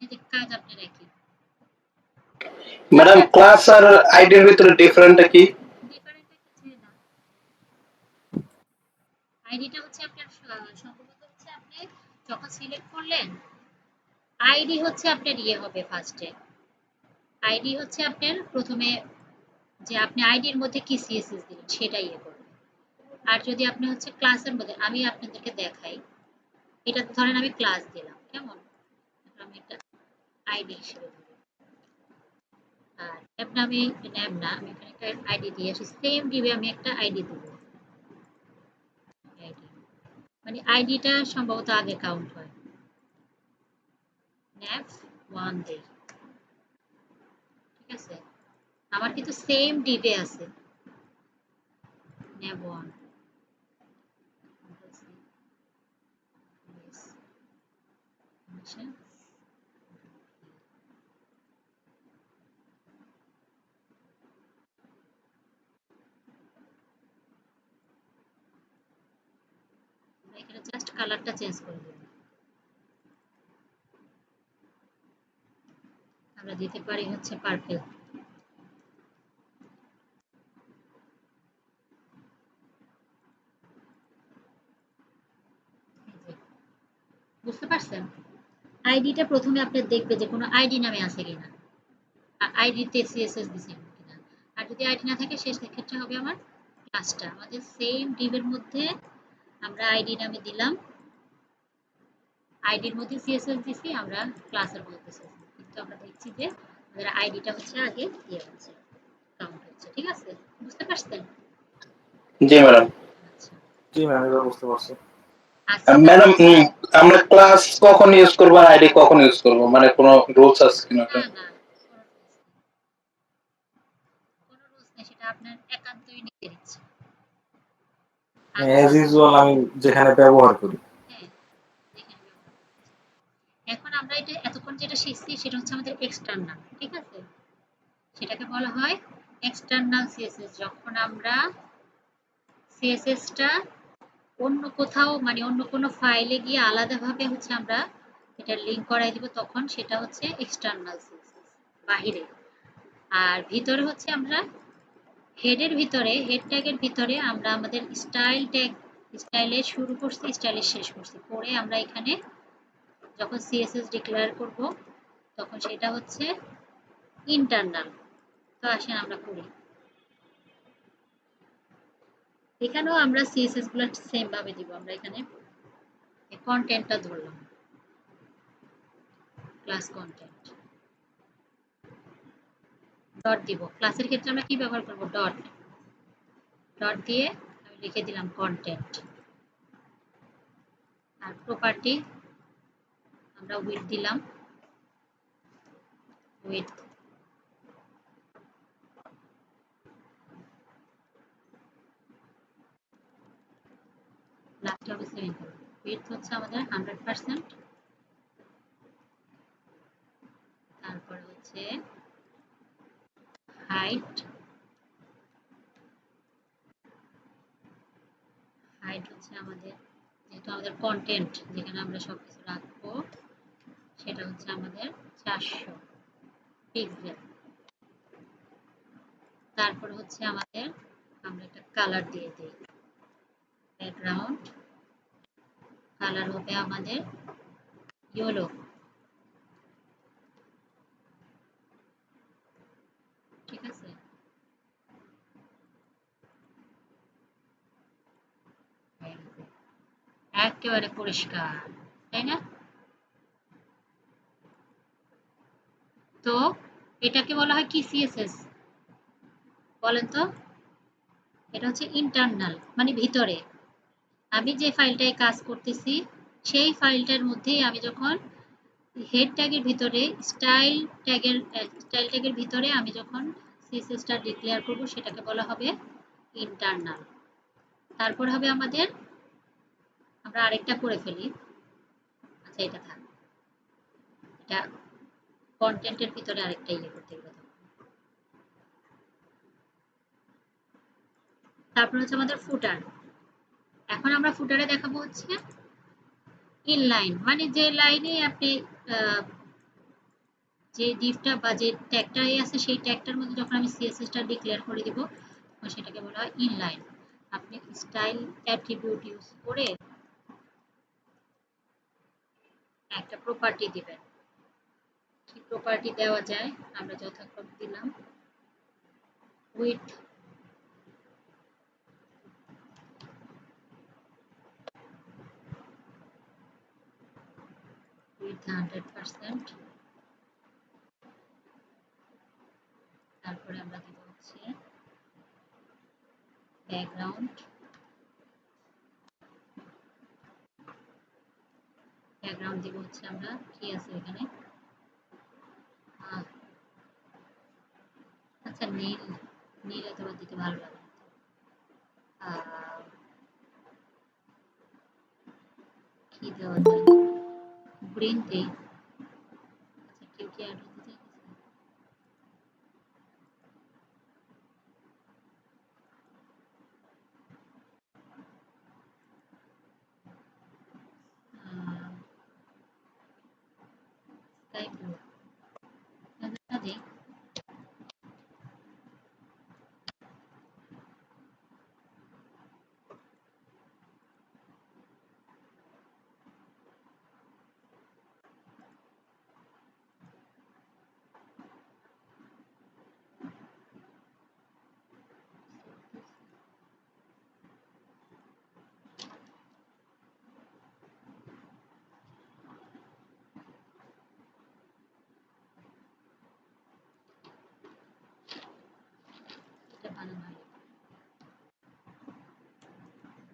এই যে কাজ আপনার একই। ম্যাডাম ক্লাস আর আইডির ভিতরে ডিফারেন্টটা কি? ডিফারেন্টটা কিছুই না। আইডিটা হচ্ছে আপনার সম্ভবত হচ্ছে আপনি যখন সিলেক্ট করলেন, আইডি হচ্ছে আপনার হবে ফার্স্টে। আইডি হচ্ছে আপনার প্রথমে যে আপনি আইডির মধ্যে কি সিএসএস দিলেন সেটাই করবে। আর যদি আপনি হচ্ছে ক্লাসের মধ্যে, আমি আপনাদেরকে দেখাই, এটা ধরেন আমি ক্লাস দিলাম, কেমন, আমি একটা আইডি হিসেবে ধরি, আর ট্যাব নামে ট্যাব না, আমি এখানে একটা আইডি দিয়ে আসি, সেম দিবে আমি একটা আইডি দেব, আইডি মানে আইডিটা সম্ভবত আগে কাউন্ট হয়, ন্যাব 1 দেই, ঠিক আছে। আমার কিন্তু সেম ডিবে আছে, ন্যাব 1, এখানে জাস্ট কালারটা চেঞ্জ করে দেব, আমরা দিতে পারি হচ্ছে পার্পল। বুঝতে পারছেন? আইডিটা প্রথমে আপনি দেখবে যে কোনো আইডি নামে আছে কিনা, আইডিতে সিএসএস দিছি কিনা। আর যদি আইডি না থাকে সেক্ষেত্রে হবে আমার ক্লাসটা আমাদের সেম ডিভের মধ্যে আমরা আইডি নামে দিলাম, আইডির মধ্যে সিএসএস দিছি, আমরা ক্লাসের মধ্যে সিএসএস, কিন্তু আমরা দেখছি যে আমাদের আইডিটা হচ্ছে আগে দিয়ে হচ্ছে কাউন্ট হচ্ছে। ঠিক আছে, বুঝতে পারছেন? জি ম্যাডাম। আচ্ছা জি ম্যাম, এবার বুঝতে পারছি। আচ্ছা ম্যাডাম, আমরা ক্লাস কখন ইউজ করবো আর আইডি কখন ইউজ করবো, মানে কোনো রুলস আছে কিনা? না না, কোনো রুলস নেই, সেটা আপনার একান্তই নিজের ইচ্ছা। অ্যাজ ইউজুয়াল আমি যেখানে ব্যবহার করি। হ্যাঁ, যেখানে ব্যবহার করছি। এখন আমরা এটা এতক্ষণ যেটা শিখছি সেটা হচ্ছে আমাদের এক্সটার্নাল। ঠিক আছে, সেটাকে বলা হয় এক্সটার্নাল সিএসএস। যখন আমরা সিএসএসটা অন্য কোথাও মানে অন্য কোনো ফাইলে গিয়ে আলাদাভাবে হচ্ছে আমরা এটা লিংক করাই দিব, তখন সেটা হচ্ছে এক্সটার্নাল সিএসএস, বাহিরে। আর ভিতরে হচ্ছে আমরা হেডের ভিতরে, হেড ট্যাগের ভিতরে আমরা আমাদের স্টাইল ট্যাগ, স্টাইলে শুরু করছি, স্টাইলে শেষ করছি, পরে আমরা এখানে যখন সিএসএস ডিক্লেয়ার করব তখন সেটা হচ্ছে ইন্টারনাল। তো আসেন আমরা করি। এখানেও আমরা সিএসএস গুলো সেম ভাবে দিব। আমরা এখানে কন্টেন্টটা ধরলাম, ক্লাস কন্টেন্ট, ডট দিব। ক্লাসের ক্ষেত্রে আমরা কি ব্যবহার করব? ডট। ডট দিয়ে আমি লিখে দিলাম কন্টেন্ট। আর প্রপার্টি আমরা উইথ দিলাম, উইথ। লাস্ট হবে 7। উইথ হচ্ছে আমাদের 100%। তারপরে হচ্ছে হাইট, হাইট হচ্ছে আমাদের, যেহেতু আমাদের কন্টেন্ট যেখানে আমরা সবকিছু রাখবো, সেটা হচ্ছে আমাদের 400 পিক্সেল। তারপরে হচ্ছে আমাদের, আমরা একটা কালার দিয়ে দিই, ব্যাকগ্রাউন্ড কালার হবে আমাদের ইয়েলো। ঠিক আছে, একেবারে পরিষ্কার, তাই না? তো এটাকে বলা হয় কি সিএসএস বলেন তো? এটা হচ্ছে ইন্টারনাল, মানে ভিতরে। আমি যে ফাইলটায় কাজ করতেছি সেই ফাইলটার মধ্যেই আমি যখন হেড ট্যাগের ভিতরে স্টাইল ট্যাগের ভিতরে আমি যখন সিএসএসটা ডিক্লেয়ার করব সেটাকে বলা হবে ইন্টারনাল। তারপর হবে আমাদের, আমরা আরেকটা করে ফেলি। আচ্ছা এটা থাক, এটা কন্টেন্টের ভিতরে আরেকটা ইয়ে করতে গেলে। তারপর হচ্ছে আমাদের ফুটার। এখন আমরা ফুটারে দেখাবো হচ্ছে ইনলাইন, মানে যে লাইনে আপনি যে ডিভটা বা যে ট্যাগটাই আছে সেই ট্যাগটার মধ্যে যখন আমি সিএসএসটা ডিক্লেয়ার করে দিব তখন সেটাকে বলা হয় ইনলাইন। আপনি স্টাইল অ্যাট্রিবিউট ইউজ করে একটা প্রপার্টি দিবেন। কি প্রপার্টি দেওয়া যায়? আমরা যথাক্রমে দিলাম উইথ, উইথ 100%। তারপরে আমরা দিব হচ্ছে ব্যাকগ্রাউন্ড, ব্যাকগ্রাউন্ড দিব হচ্ছে আমরা কি আছে এখানে, আচ্ছা নীল, নীল এতবার দিতে ভালো লাগে না। কি দেওয়া যায়? গ্রিন দেই। আচ্ছা কেউ কি অ্যাড হতে চাইছে? স্কাই ব্লু দেই।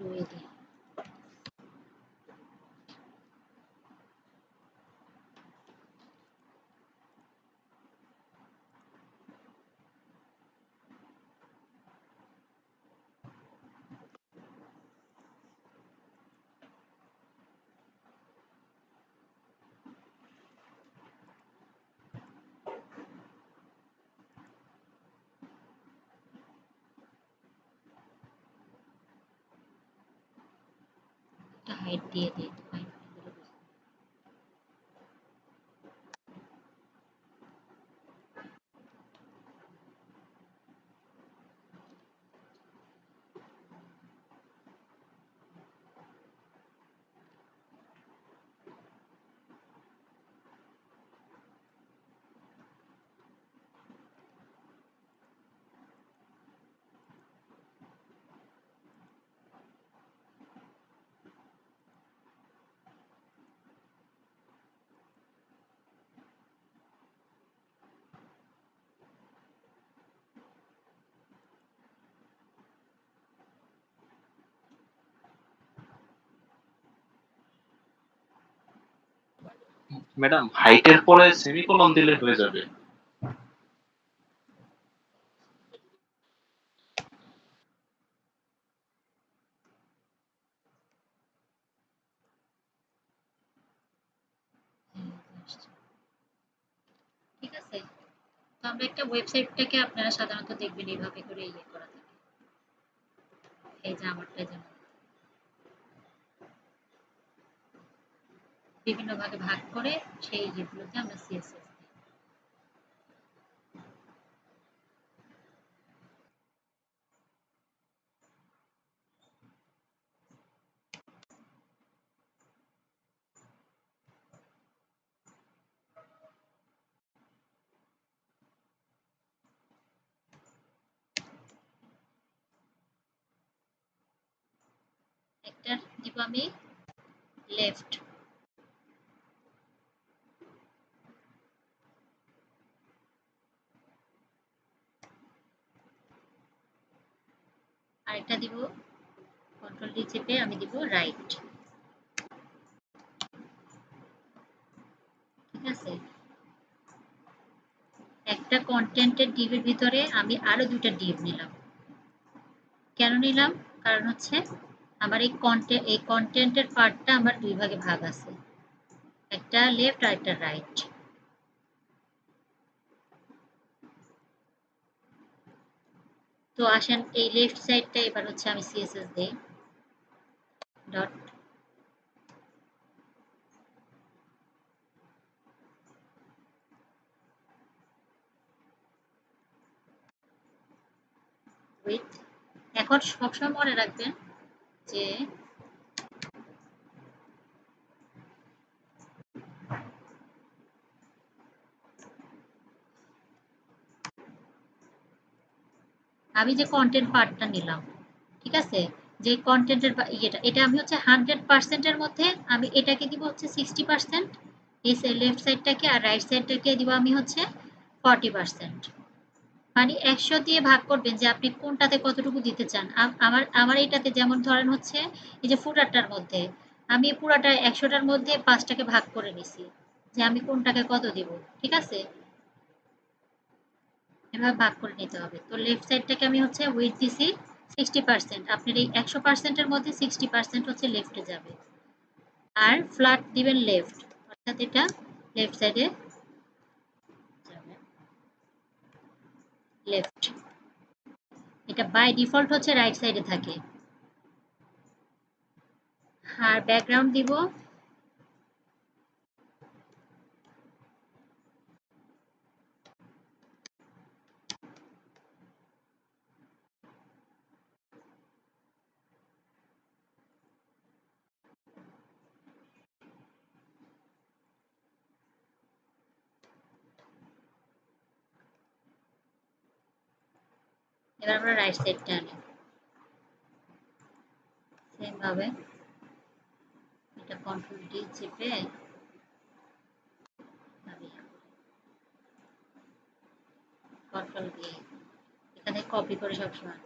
তৈরি। একটা হাইট দিয়ে দিই, হাইট দিলে বুঝতে ম্যাডাম হাইটের পরে সেমিকোলন দিলে হয়ে যাবে। আসছে। ঠিক আছে, তো আমরা একটা ওয়েবসাইটটাকে আপনারা সাধারণত দেখবেন এইভাবে করে ইয়ে করা থাকে। এই যে আমারটা যেমন বিভিন্ন ভাগে ভাগ করে সেই ইয়েগুলোতে আমরা সিএসএস দিই। একটা দিব আমি লেফট, আরেকটা দিব কন্ট্রোল ডি চেপে আমি দিব রাইট। ঠিক আছে, একটা কন্টেন্টের ডিবের ভিতরে আমি আরো দুইটা ডিব নিলাম। কেন নিলাম? কারণ হচ্ছে আমার এই কন্টেন্টের পার্টটা আমার দুই ভাগে ভাগ আছে, একটা লেফট আর একটা রাইট। তো আসেন এই লেফট সাইডটা এবার হচ্ছে আমি সিএসএস দেই ডট উইথ। এখন সবসময় মনে রাখবেন যে আমি যে কন্টেন্ট পার্টটা নিলাম, ঠিক আছে, যে কন্টেন্টের এটা আমি হচ্ছে 100% এর মধ্যে আমি এটাকে দিব হচ্ছে 60%, এই লেফট সাইডটাকে, আর রাইট সাইডটাকে দিব আমি হচ্ছে 40%। মানে 100 দিয়ে ভাগ করবেন যে আপনি কোনটাতে কতটুকু দিতে চান। আমার এইটাতে যেমন ধরেন হচ্ছে এই যে ফুটারটার মধ্যে আমি পুরাটা 100টার মধ্যে 5টাকে ভাগ করে নিছি যে আমি কোনটাকে কত দিব। ঠিক আছে, এভাবে ভাগ করে নিতে হবে। তো লেফট সাইডটাকে আমি হচ্ছে উইথ দিছি 60%, আপনার এই 100% এর মধ্যে 60% হচ্ছে লেফটে যাবে, আর ফ্ল্যাট দিবেন লেফট, অর্থাৎ এটা লেফট সাইডে যাবে। লেফট এটা বাই ডিফল্ট হচ্ছে রাইট সাইডে থাকে। আর ব্যাকগ্রাউন্ড দিব এবার আমরা রাইট সাইডটা আনি সেম ভাবে, এটা কন্ট্রোল ডি চেপে কন্ট্রোল ডি এখানে কপি করে সবসময়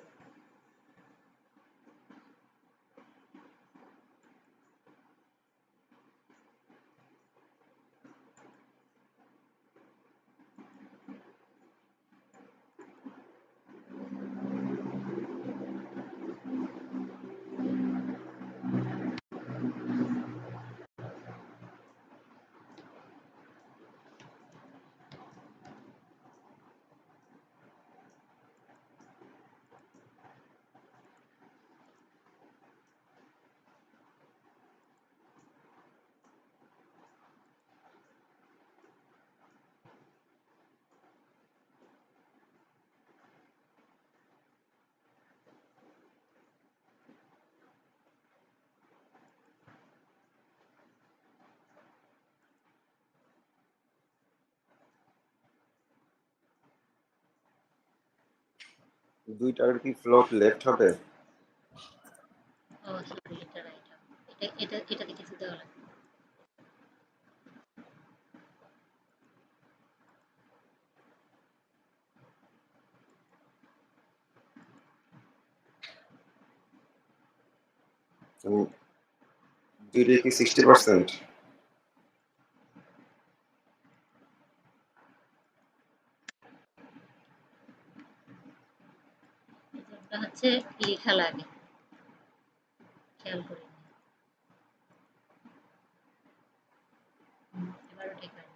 দুইটার কি ফ্লোট লেফট হবে? ও সরি, এটা রাইট হবে। এটাতে কিছু দেওয়া লাগবে। দুইটা কি 60%? এটা হচ্ছে লেখা লাগে, খেয়াল করে নিন। এবারও ঠিক আছে।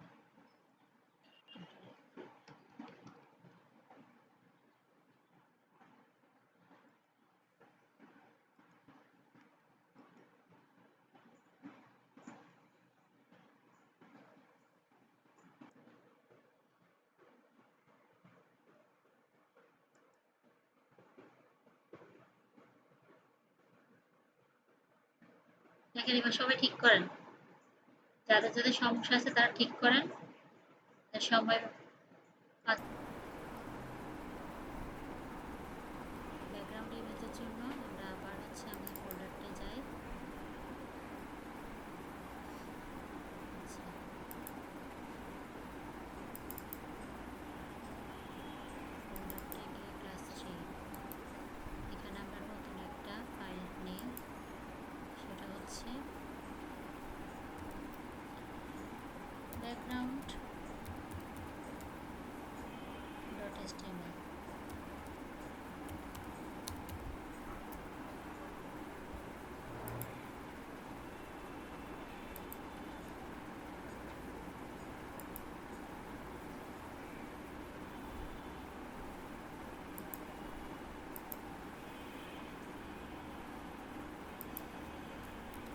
দেখেন এবার সবাই ঠিক করেন, যাদের যাদের সমস্যা আছে তারা ঠিক করেন। সময় ব্যাকগ্রাউন্ড ইমেজের জন্য আমরা আবার হচ্ছে আমাদের ফোল্ডারটা যাই। আচ্ছা, ফোল্ডারটা গিয়ে ক্লাস 3, এখানে আমরা নতুন একটা ফাইল নিই, সেটা হচ্ছে ব্যাকগ্রাউন্ড .html।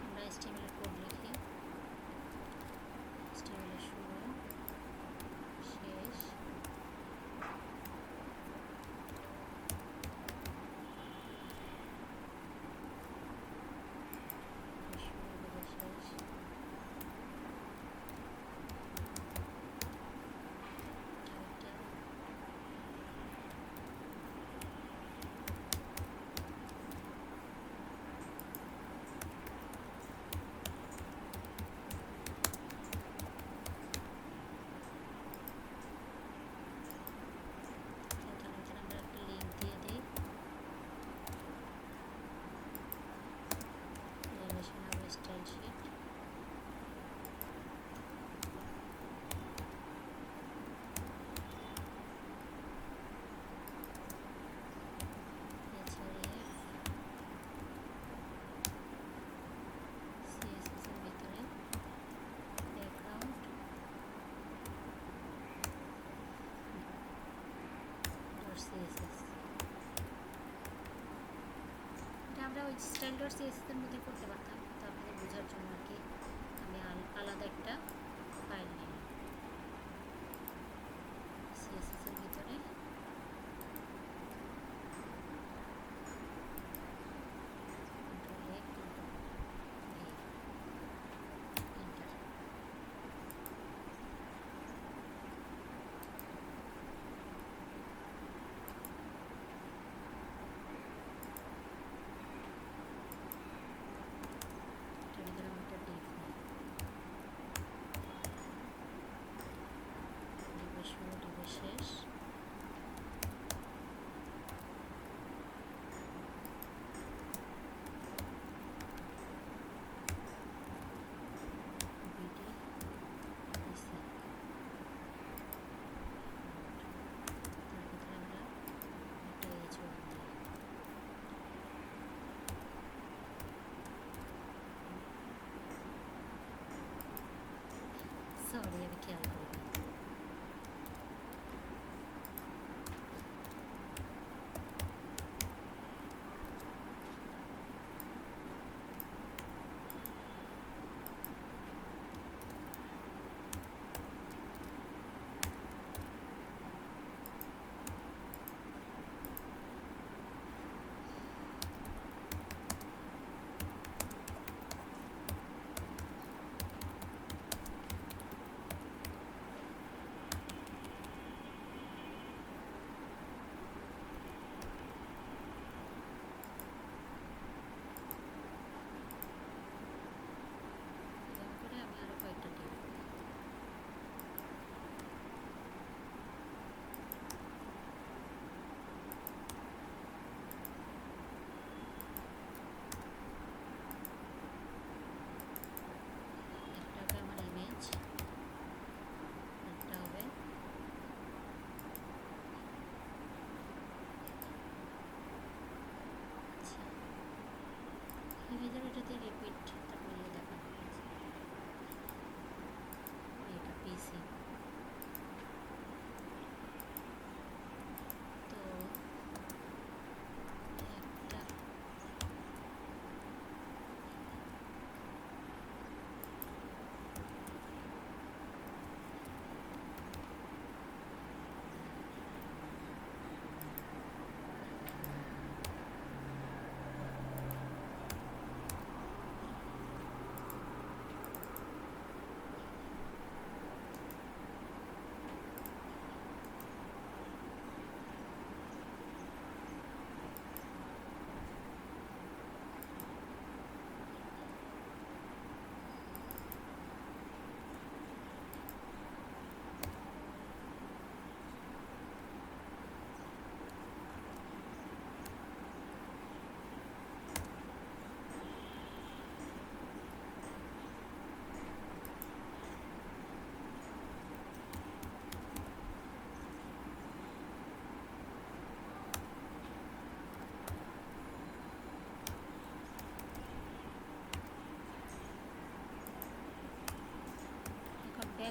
আমরা HTML কোড লিখি, HTML এর শুরু শেষ, শেষ, আমরা একটা লিঙ্ক দিয়ে দিই, elevation of style sheet. CSS এর ভিতরে ব্যাকগ্রাউন্ড .css, এটা আমরা ওই স্টাইল .css এর মধ্যে করতে পারতাম, তো আপনাদের বোঝার জন্য আর কি আমি আলাদা একটা ফাইল নিই। CSS এর ভিতরে শেষ, সরি আমি খেয়াল করি।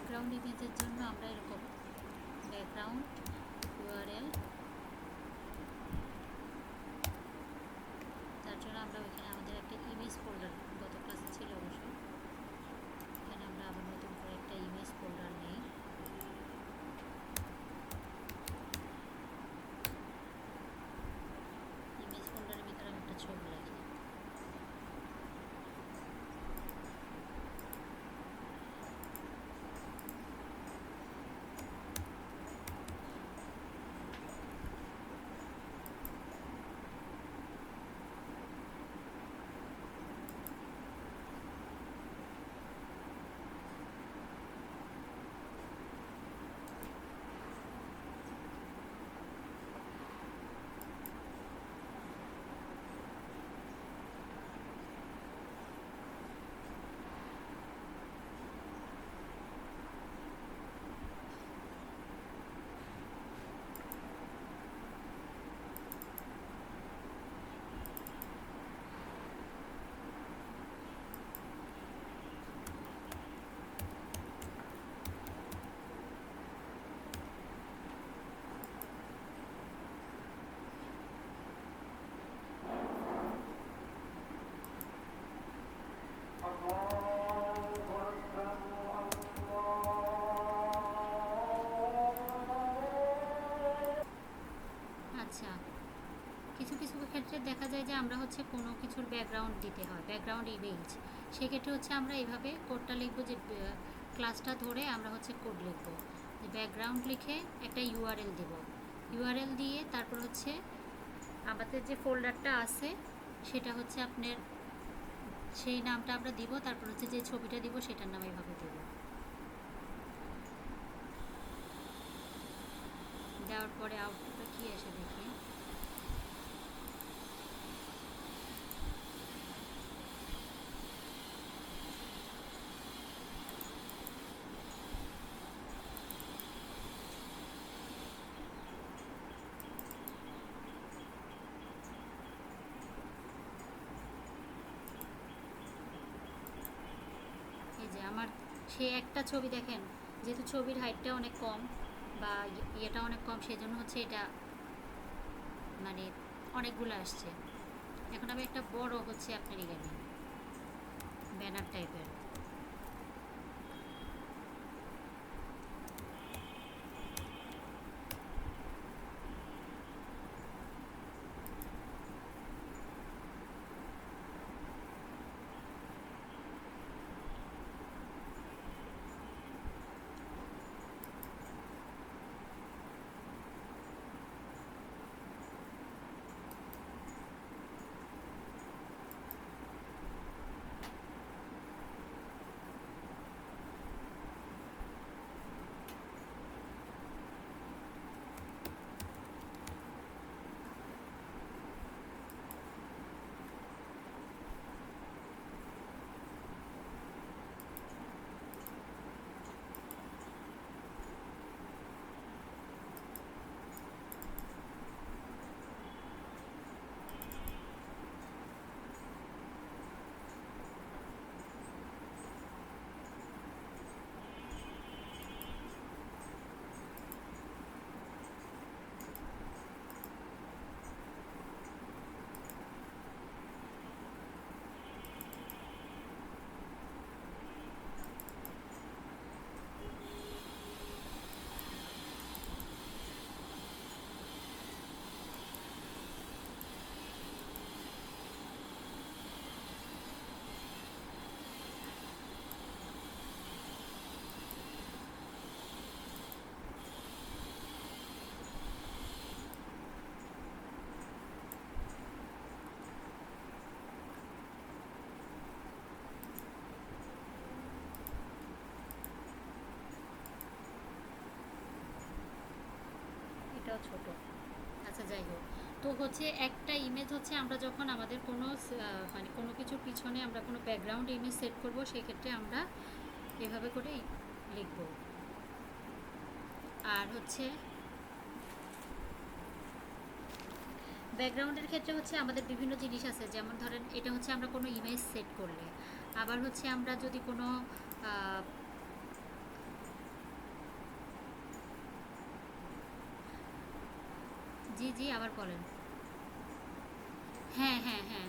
ব্যাকগ্রাউন্ড ইমেজের জন্য আমরা এরকম ব্যাকগ্রাউন্ড ইউআরএল, তার জন্য আমরা ওইখানে আমাদের একটা ইমেজ ফোল্ডার গত ক্লাসে ছিল অবশ্য, এখানে আমরা আবার নতুন করে একটা ইমেজ ফোল্ডার নেই। ইমেজ ফোল্ডারের ভিতরে আমি একটা ছবি রাখি। আচ্ছা, কিছু কিছু ক্ষেত্রে দেখা যায় যে আমরা হচ্ছে কোনো কিছুর ব্যাকগ্রাউন্ড দিতে হয়, ব্যাকগ্রাউন্ড ইমেজ, সেক্ষেত্রে হচ্ছে আমরা এইভাবে কোডটা লিখবো, যে ক্লাসটা ধরে আমরা হচ্ছে কোড লিখবো, যে ব্যাকগ্রাউন্ড লিখে একটা ইউআরএল দেব, ইউআরএল দিয়ে তারপর হচ্ছে আমাদের যে ফোল্ডারটা আছে সেটা হচ্ছে আপনার সেই নামটা আমরা দিব, তারপর হচ্ছে যে ছবিটা দিব সেটার নাম এইভাবে দেব। দেওয়ার পরে আউটপুটটা কী আসে দেখি। এই যে আমার সেই একটা ছবি দেখেন, যেহেতু ছবির হাইটটা অনেক কম বা ইয়েটা অনেক কম, সেই জন্য হচ্ছে এটা মানে অনেকগুলো আসছে। এখন আমি একটা বড় হচ্ছে আপনার ইয়ে নিই, ব্যানার টাইপের। এটাও ছোট। আচ্ছা, যাই হোক, তো হচ্ছে একটা ইমেজ হচ্ছে আমরা যখন আমাদের কোনো মানে কোনো কিছুর পিছনে আমরা কোনো ব্যাকগ্রাউন্ড ইমেজ সেট করব, সেক্ষেত্রে আমরা এভাবে করে লিখব। আর হচ্ছে ব্যাকগ্রাউন্ডের ক্ষেত্রে হচ্ছে আমাদের বিভিন্ন জিনিস আছে, যেমন ধরেন এটা হচ্ছে আমরা কোনো ইমেজ সেট করলে, আবার হচ্ছে আমরা যদি কোনো জি জি আবার বলেন। হ্যাঁ হ্যাঁ হ্যাঁ,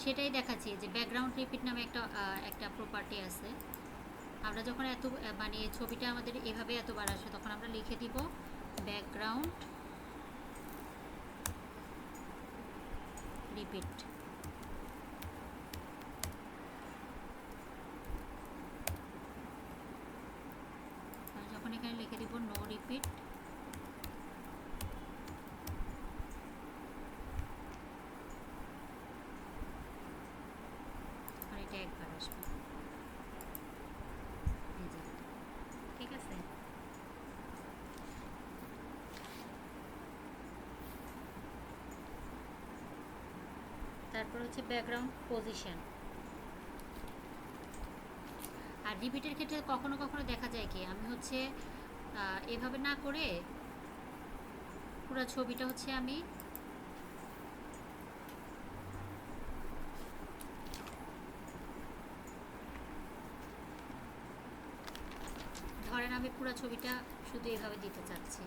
সেটাই দেখাচ্ছি যে ব্যাকগ্রাউন্ড রিপিট নামে একটা প্রপার্টি আছে। আমরা যখন এত মানে ছবিটা আমাদের এভাবে এতবার আসে তখন আমরা লিখে দিব ব্যাকগ্রাউন্ড রিপিট। যখন এখানে লিখে দিব নো রিপিট, তখন এটা একবার আসবে। ঠিক আছে, তারপর হচ্ছে ব্যাকগ্রাউন্ড পজিশন। আর রিপিটের ক্ষেত্রে কখনো কখনো দেখা যায় কি আমি হচ্ছে এভাবে না করে পুরো ছবিটা হচ্ছে আমি ধরেন আমি পুরো ছবিটা শুধু এভাবে দিতে চাচ্ছি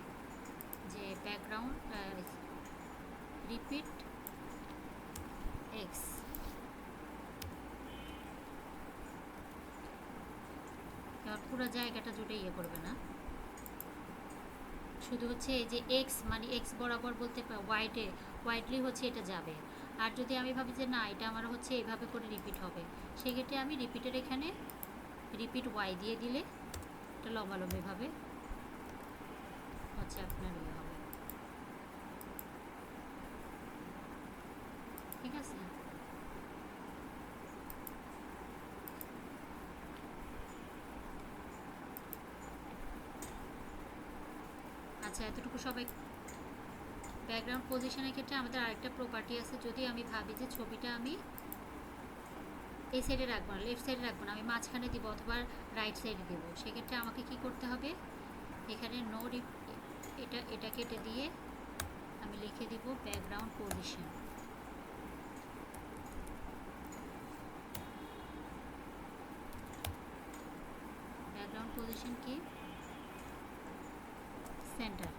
যে ব্যাকগ্রাউন্ড রিপিট এক্স, পুরো জায়গাটা জুড়ে ইয়ে করবে না, শুধু হচ্ছে এই যে এক্স মানে এক্স বরাবর বলতে ওয়াইডলি হচ্ছে এটা যাবে। আর যদি আমি ভাবি যে না এটা আমার হচ্ছে এইভাবে করে রিপিট হবে, সেক্ষেত্রে আমি রিপিটের এখানে রিপিট ওয়াই দিয়ে দিলে এটা লম্বালম্বিভাবে হচ্ছে আপনার ইয়ে হবে। ঠিক আছে, আচ্ছা এতটুকু সবাই। ব্যাকগ্রাউন্ড পজিশনের ক্ষেত্রে আমাদের আরেকটা প্রপার্টি আছে, যদি আমি ভাবি যে ছবিটা আমি এই সাইডে রাখবো না, লেফট সাইডে রাখবো না, আমি মাঝখানে দিব অথবা রাইট সাইডে দেবো, সেক্ষেত্রে আমাকে কি করতে হবে এখানে এটা কেটে দিয়ে আমি লিখে দিব ব্যাকগ্রাউন্ড পজিশন। ব্যাকগ্রাউন্ড পজিশন কি সেন্টার।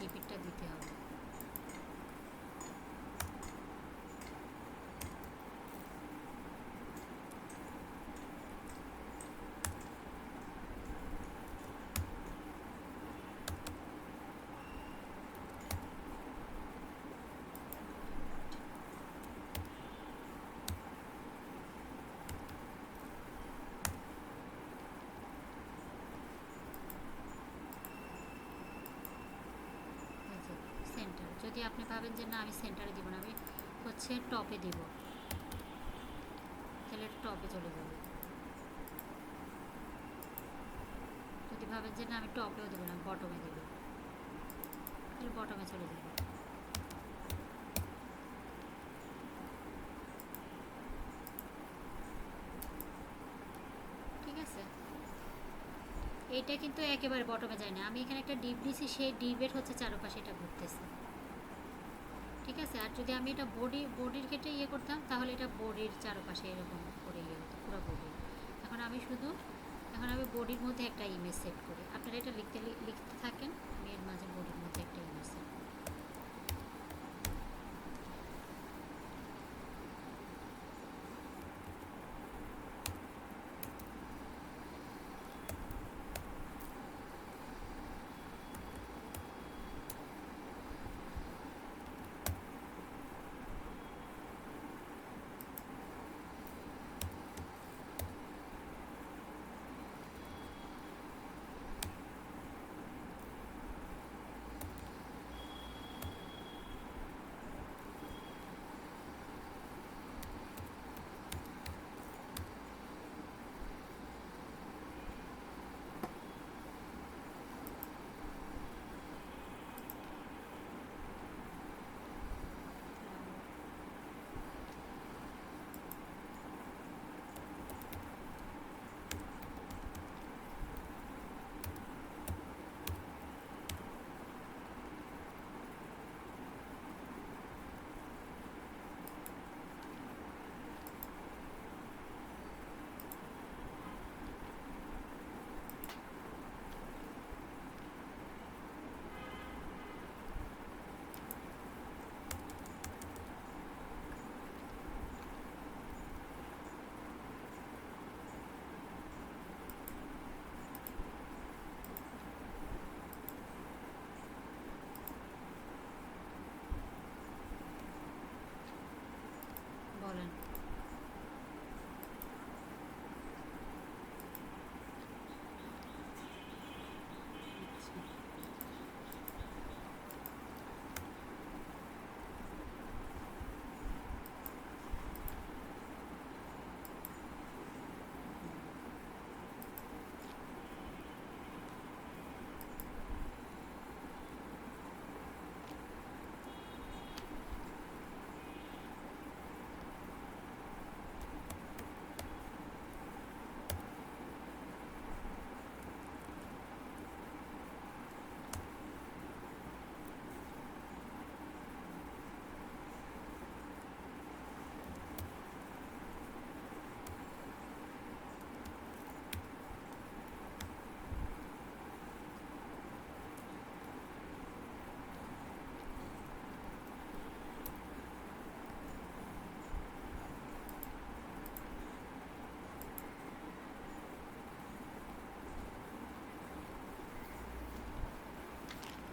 রিপিটটা দিতে হবে। সেন্টার, যদি আপনি ভাবেন যে না আমি সেন্টারে দিব না, আমি হচ্ছে টপে দিব, তাহলে টপে চলে যাবে। যদি ভাবেন যে না আমি টপেও দেবো না বটমে দেবো, তাহলে বটমে চলে যাবে। ঠিক আছে, এইটা কিন্তু একেবারে বটমে যায় না, আমি এখানে একটা ডিপ দিছি, সেই ডিপের হচ্ছে চারপাশে এটা ঘুরতেছে। ঠিক আছে, আর যদি আমি এটা বডির ক্ষেত্রে ইয়ে করতাম তাহলে এটা বডির চারপাশে এরকম করে ইয়ে হতো পুরো বডি। এখন আমি বডির মধ্যে একটা ইমেজ সেট করি, আপনারা এটা লিখতে থাকেন, আমি এর মাঝে বডির মধ্যে একটা ইমেজ সেট করি।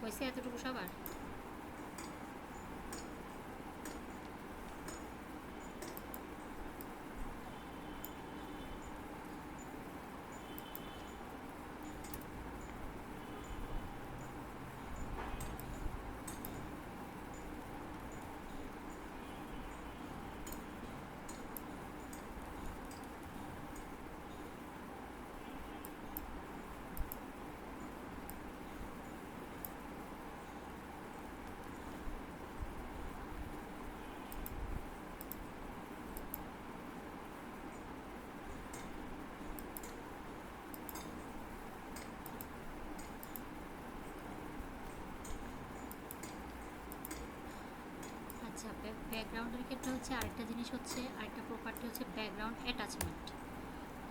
হয়েছে এতটুকু সবার? আচ্ছা, ব্যাকগ্রাউন্ডের ক্ষেত্রে হচ্ছে আরেকটা জিনিস হচ্ছে, আরেকটা প্রপার্টি হচ্ছে ব্যাকগ্রাউন্ড অ্যাটাচমেন্ট।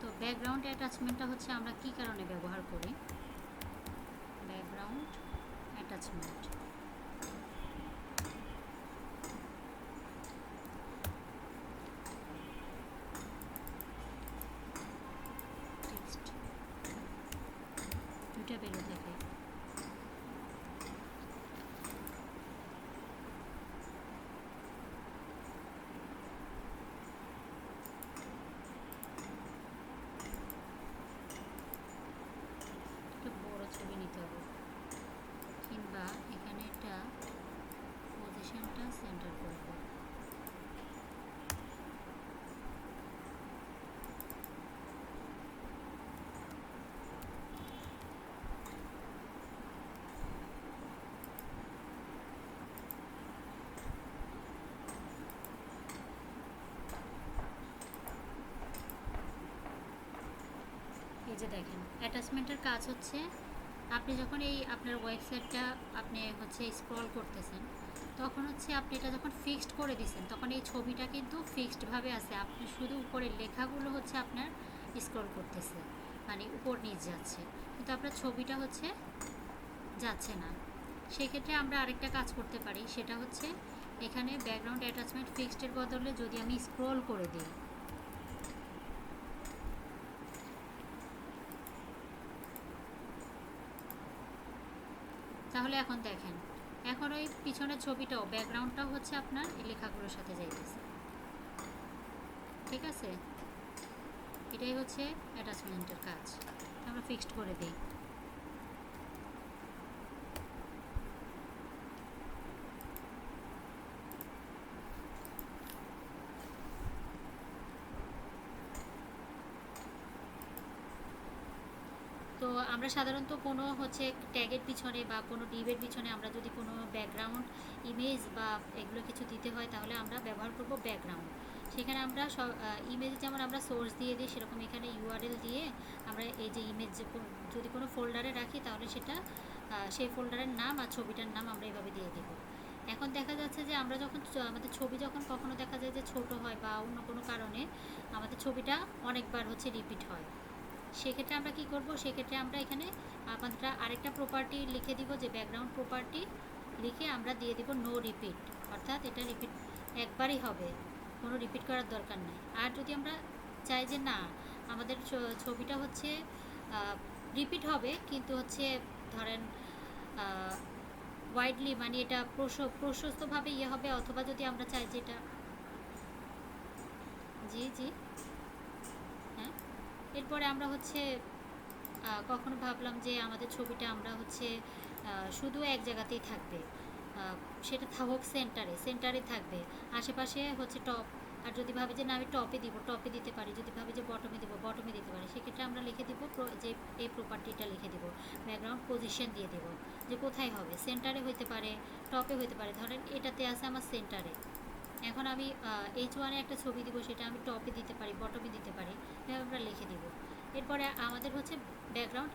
তো ব্যাকগ্রাউন্ড অ্যাটাচমেন্টটা হচ্ছে আমরা কি কারণে ব্যবহার করি? ব্যাকগ্রাউন্ড অ্যাটাচমেন্ট টেক্সট দুইটা বেরো দেখে। একটা বড় ছবি নিতে হবে, কিংবা এখানে এটা পজিশনটা সেন্টার করব। এই যে দেখেন, অ্যাটাচমেন্টের কাজ হচ্ছে আপনি যখন এই আপনার ওয়েবসাইটটা আপনি হচ্ছে স্ক্রল করতেছেন, তখন হচ্ছে আপনি এটা যখন ফিক্সড করে দিয়েছেন, তখন এই ছবিটা কিন্তু ফিক্সডভাবে আছে। আপনি শুধু উপরের লেখাগুলো হচ্ছে আপনার স্ক্রল করতেছে, মানে উপর নিচ যাচ্ছে, কিন্তু আপনার ছবিটা হচ্ছে যাচ্ছে না। সেক্ষেত্রে আমরা আরেকটা কাজ করতে পারি, সেটা হচ্ছে এখানে ব্যাকগ্রাউন্ড অ্যাটাচমেন্ট ফিক্সডের বদলে যদি আমি স্ক্রল করে দিই, তাহলে এখন দেখেন, এখন ওই পিছনের ছবিটাও ব্যাকগ্রাউন্ডটাও হচ্ছে আপনার এই লেখাগুলোর সাথে যাইতেছে। ঠিক আছে, এটাই হচ্ছে অ্যাটাচমেন্টের কাজ। আমরা ফিক্সড করে দিই। তো আমরা সাধারণত কোনো হচ্ছে ট্যাগের পিছনে বা কোনো ডিভের পিছনে আমরা যদি কোনো ব্যাকগ্রাউন্ড ইমেজ বা এগুলো কিছু দিতে হয়, তাহলে আমরা ব্যবহার করব ব্যাকগ্রাউন্ড। সেখানে আমরা ইমেজ যেমন আমরা সোর্স দিয়ে দিই, সেরকম এখানে ইউআরএল দিয়ে আমরা এই যে ইমেজ যদি কোনো ফোল্ডারে রাখি, তাহলে সেটা সেই ফোল্ডারের নাম আর ছবিটার নাম আমরা এভাবে দিয়ে দেব। এখন দেখা যাচ্ছে যে আমরা যখন আমাদের ছবি যখন কখনো দেখা যায় যে ছোট হয় বা অন্য কোনো কারণে আমাদের ছবিটা অনেকবার হচ্ছে রিপিট হয়, সেক্ষেত্রে আমরা কি করব, সেক্ষেত্রে আমরা এখানে আমরা আরেকটা প্রপার্টি লিখে দিব, যে ব্যাকগ্রাউন্ড প্রপার্টি লিখে আমরা দিয়ে দিব নো রিপিট, অর্থাৎ এটা রিপিট একবারই হবে, কোনো রিপিট করার দরকার নেই। আর যদি আমরা চাই যে না, আমাদের ছবিটা হচ্ছে রিপিট হবে, কিন্তু হচ্ছে ধরেন ওয়াইডলি, মানে এটা প্রশস্তভাবে ইয়ে হবে, অথবা যদি আমরা চাই যে এটা জি জি হ্যাঁ, এরপরে আমরা হচ্ছে কখনো ভাবলাম যে আমাদের ছবিটা আমরা হচ্ছে শুধু এক জায়গাতেই থাকবে, সেটা হোক সেন্টারে থাকবে, আশেপাশে হচ্ছে টপ। আর যদি ভাবি যে না আমি টপে দিব, টপে দিতে পারি, যদি ভাবি যে বটমে দিব, বটমে দিতে পারি, সেক্ষেত্রে আমরা লিখে দিব যে এই প্রপার্টিটা লিখে দিব, ব্যাকগ্রাউন্ড পজিশন দিয়ে দেব, যে কোথায় হবে, সেন্টারে হইতে পারে, টপে হইতে পারে। ধরেন এটাতে আছে আমার সেন্টারে, এখন আমি H1-এ একটা ছবি দিব, সেটা আমি টপে দিতে পারি, বটমে দিতে পারি, এভাবে আমরা লিখে দিব। এরপরে আমাদের হচ্ছে ব্যাকগ্রাউন্ড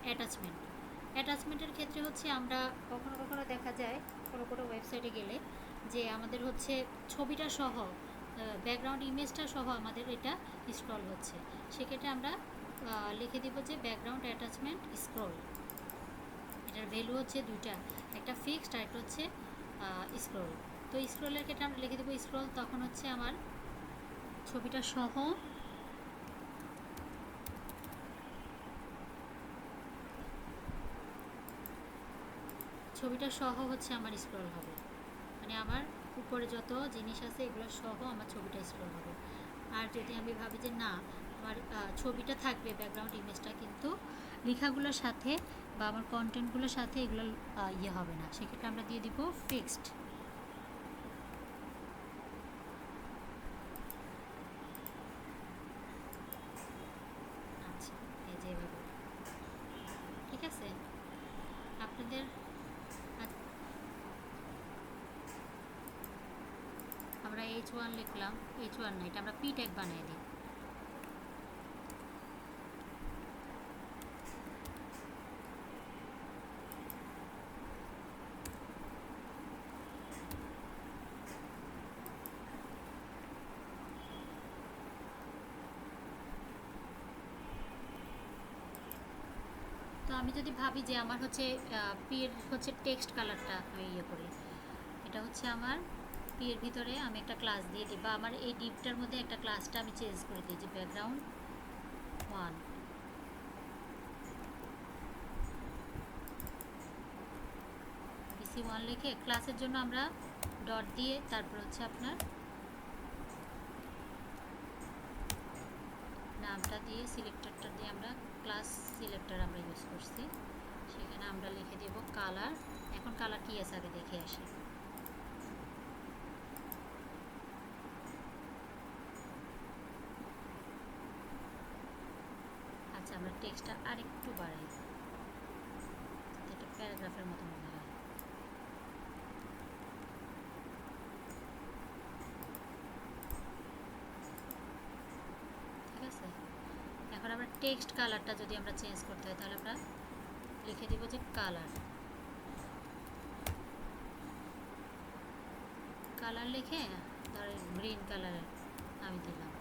অ্যাটাচমেন্টের ক্ষেত্রে হচ্ছে আমরা কখনো কখনো দেখা যায় কোনো কোনো ওয়েবসাইটে গেলে যে আমাদের হচ্ছে ছবিটা সহ ব্যাকগ্রাউন্ড ইমেজটা সহ আমাদের এটা স্ক্রল হচ্ছে, সেক্ষেত্রে আমরা লিখে দিব যে ব্যাকগ্রাউন্ড অ্যাটাচমেন্ট স্ক্রল। এটার ভ্যালু হচ্ছে দুইটা, একটা ফিক্সড আর একটা হচ্ছে স্ক্রল। তো স্ক্রলের ক্ষেত্রে আমরা লিখে দেবো স্ক্রল, তখন হচ্ছে আমার ছবিটা সহ ছবিটা সহ হচ্ছে আমার স্ক্রল হবে, মানে আমার উপরে যত জিনিস আছে এগুলো সহ আমার ছবিটা স্ক্রল হবে। আর যদি আমি ভাবি যে না আমার ছবিটা থাকবে ব্যাকগ্রাউন্ড ইমেজটা, কিন্তু লেখাগুলোর সাথে বা আমার কন্টেন্টগুলোর সাথে এগুলো ইয়ে হবে না, সেক্ষেত্রে আমরা দিয়ে দিব ফিক্সড। আচ্ছা, এই যে এভাবে, ঠিক আছে। আপনাদের আমরা H1 লিখলাম, H1 না, এটা আমরা পি ট্যাগ বানিয়ে দিই। তো আমি যদি ভাবি যে আমার হচ্ছে পি এর হচ্ছে টেক্সট কালারটা আমি ইয়ে করি, এটা হচ্ছে আমার পি এর ভিতরে আমি একটা ক্লাস দিয়ে দিই, বা আমার এই ডিপটার মধ্যে একটা ক্লাসটা আমি চেঞ্জ করে দিই যে ব্যাকগ্রাউন্ড 1। BC1 লিখে ক্লাসের জন্য আমরা ডট দিয়ে তারপর হচ্ছে আপনার নামটা দিয়ে সিলেক্টরটা দিয়ে আমরা ক্লাস সিলেক্টর আমরা ইউজ করছি, সেখানে আমরা লিখে দেব কালার। এখন কালার কি আছে আগে দেখে আসি। আচ্ছা, আমরা টেক্সটটা আর একটু বাড়াই, এটা প্যারাগ্রাফের মতো মনে হয়। ঠিক আছে, এখন আমরা টেক্সট কালারটা যদি আমরা চেঞ্জ করতে হয় তাহলে আমরা লিখে দিব যে কালার। কালার লিখে ধর গ্রিন কালারের আমি দিলাম।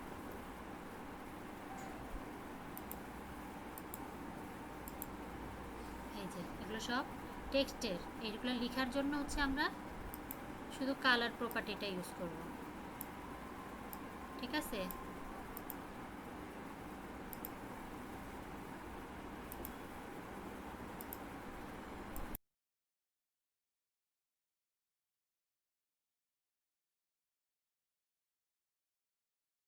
এই যে এগুলো সব টেক্সটের, এইগুলো লেখার জন্য হচ্ছে আমরা শুধু কালার প্রপার্টিটা ইউজ করব। ঠিক আছে।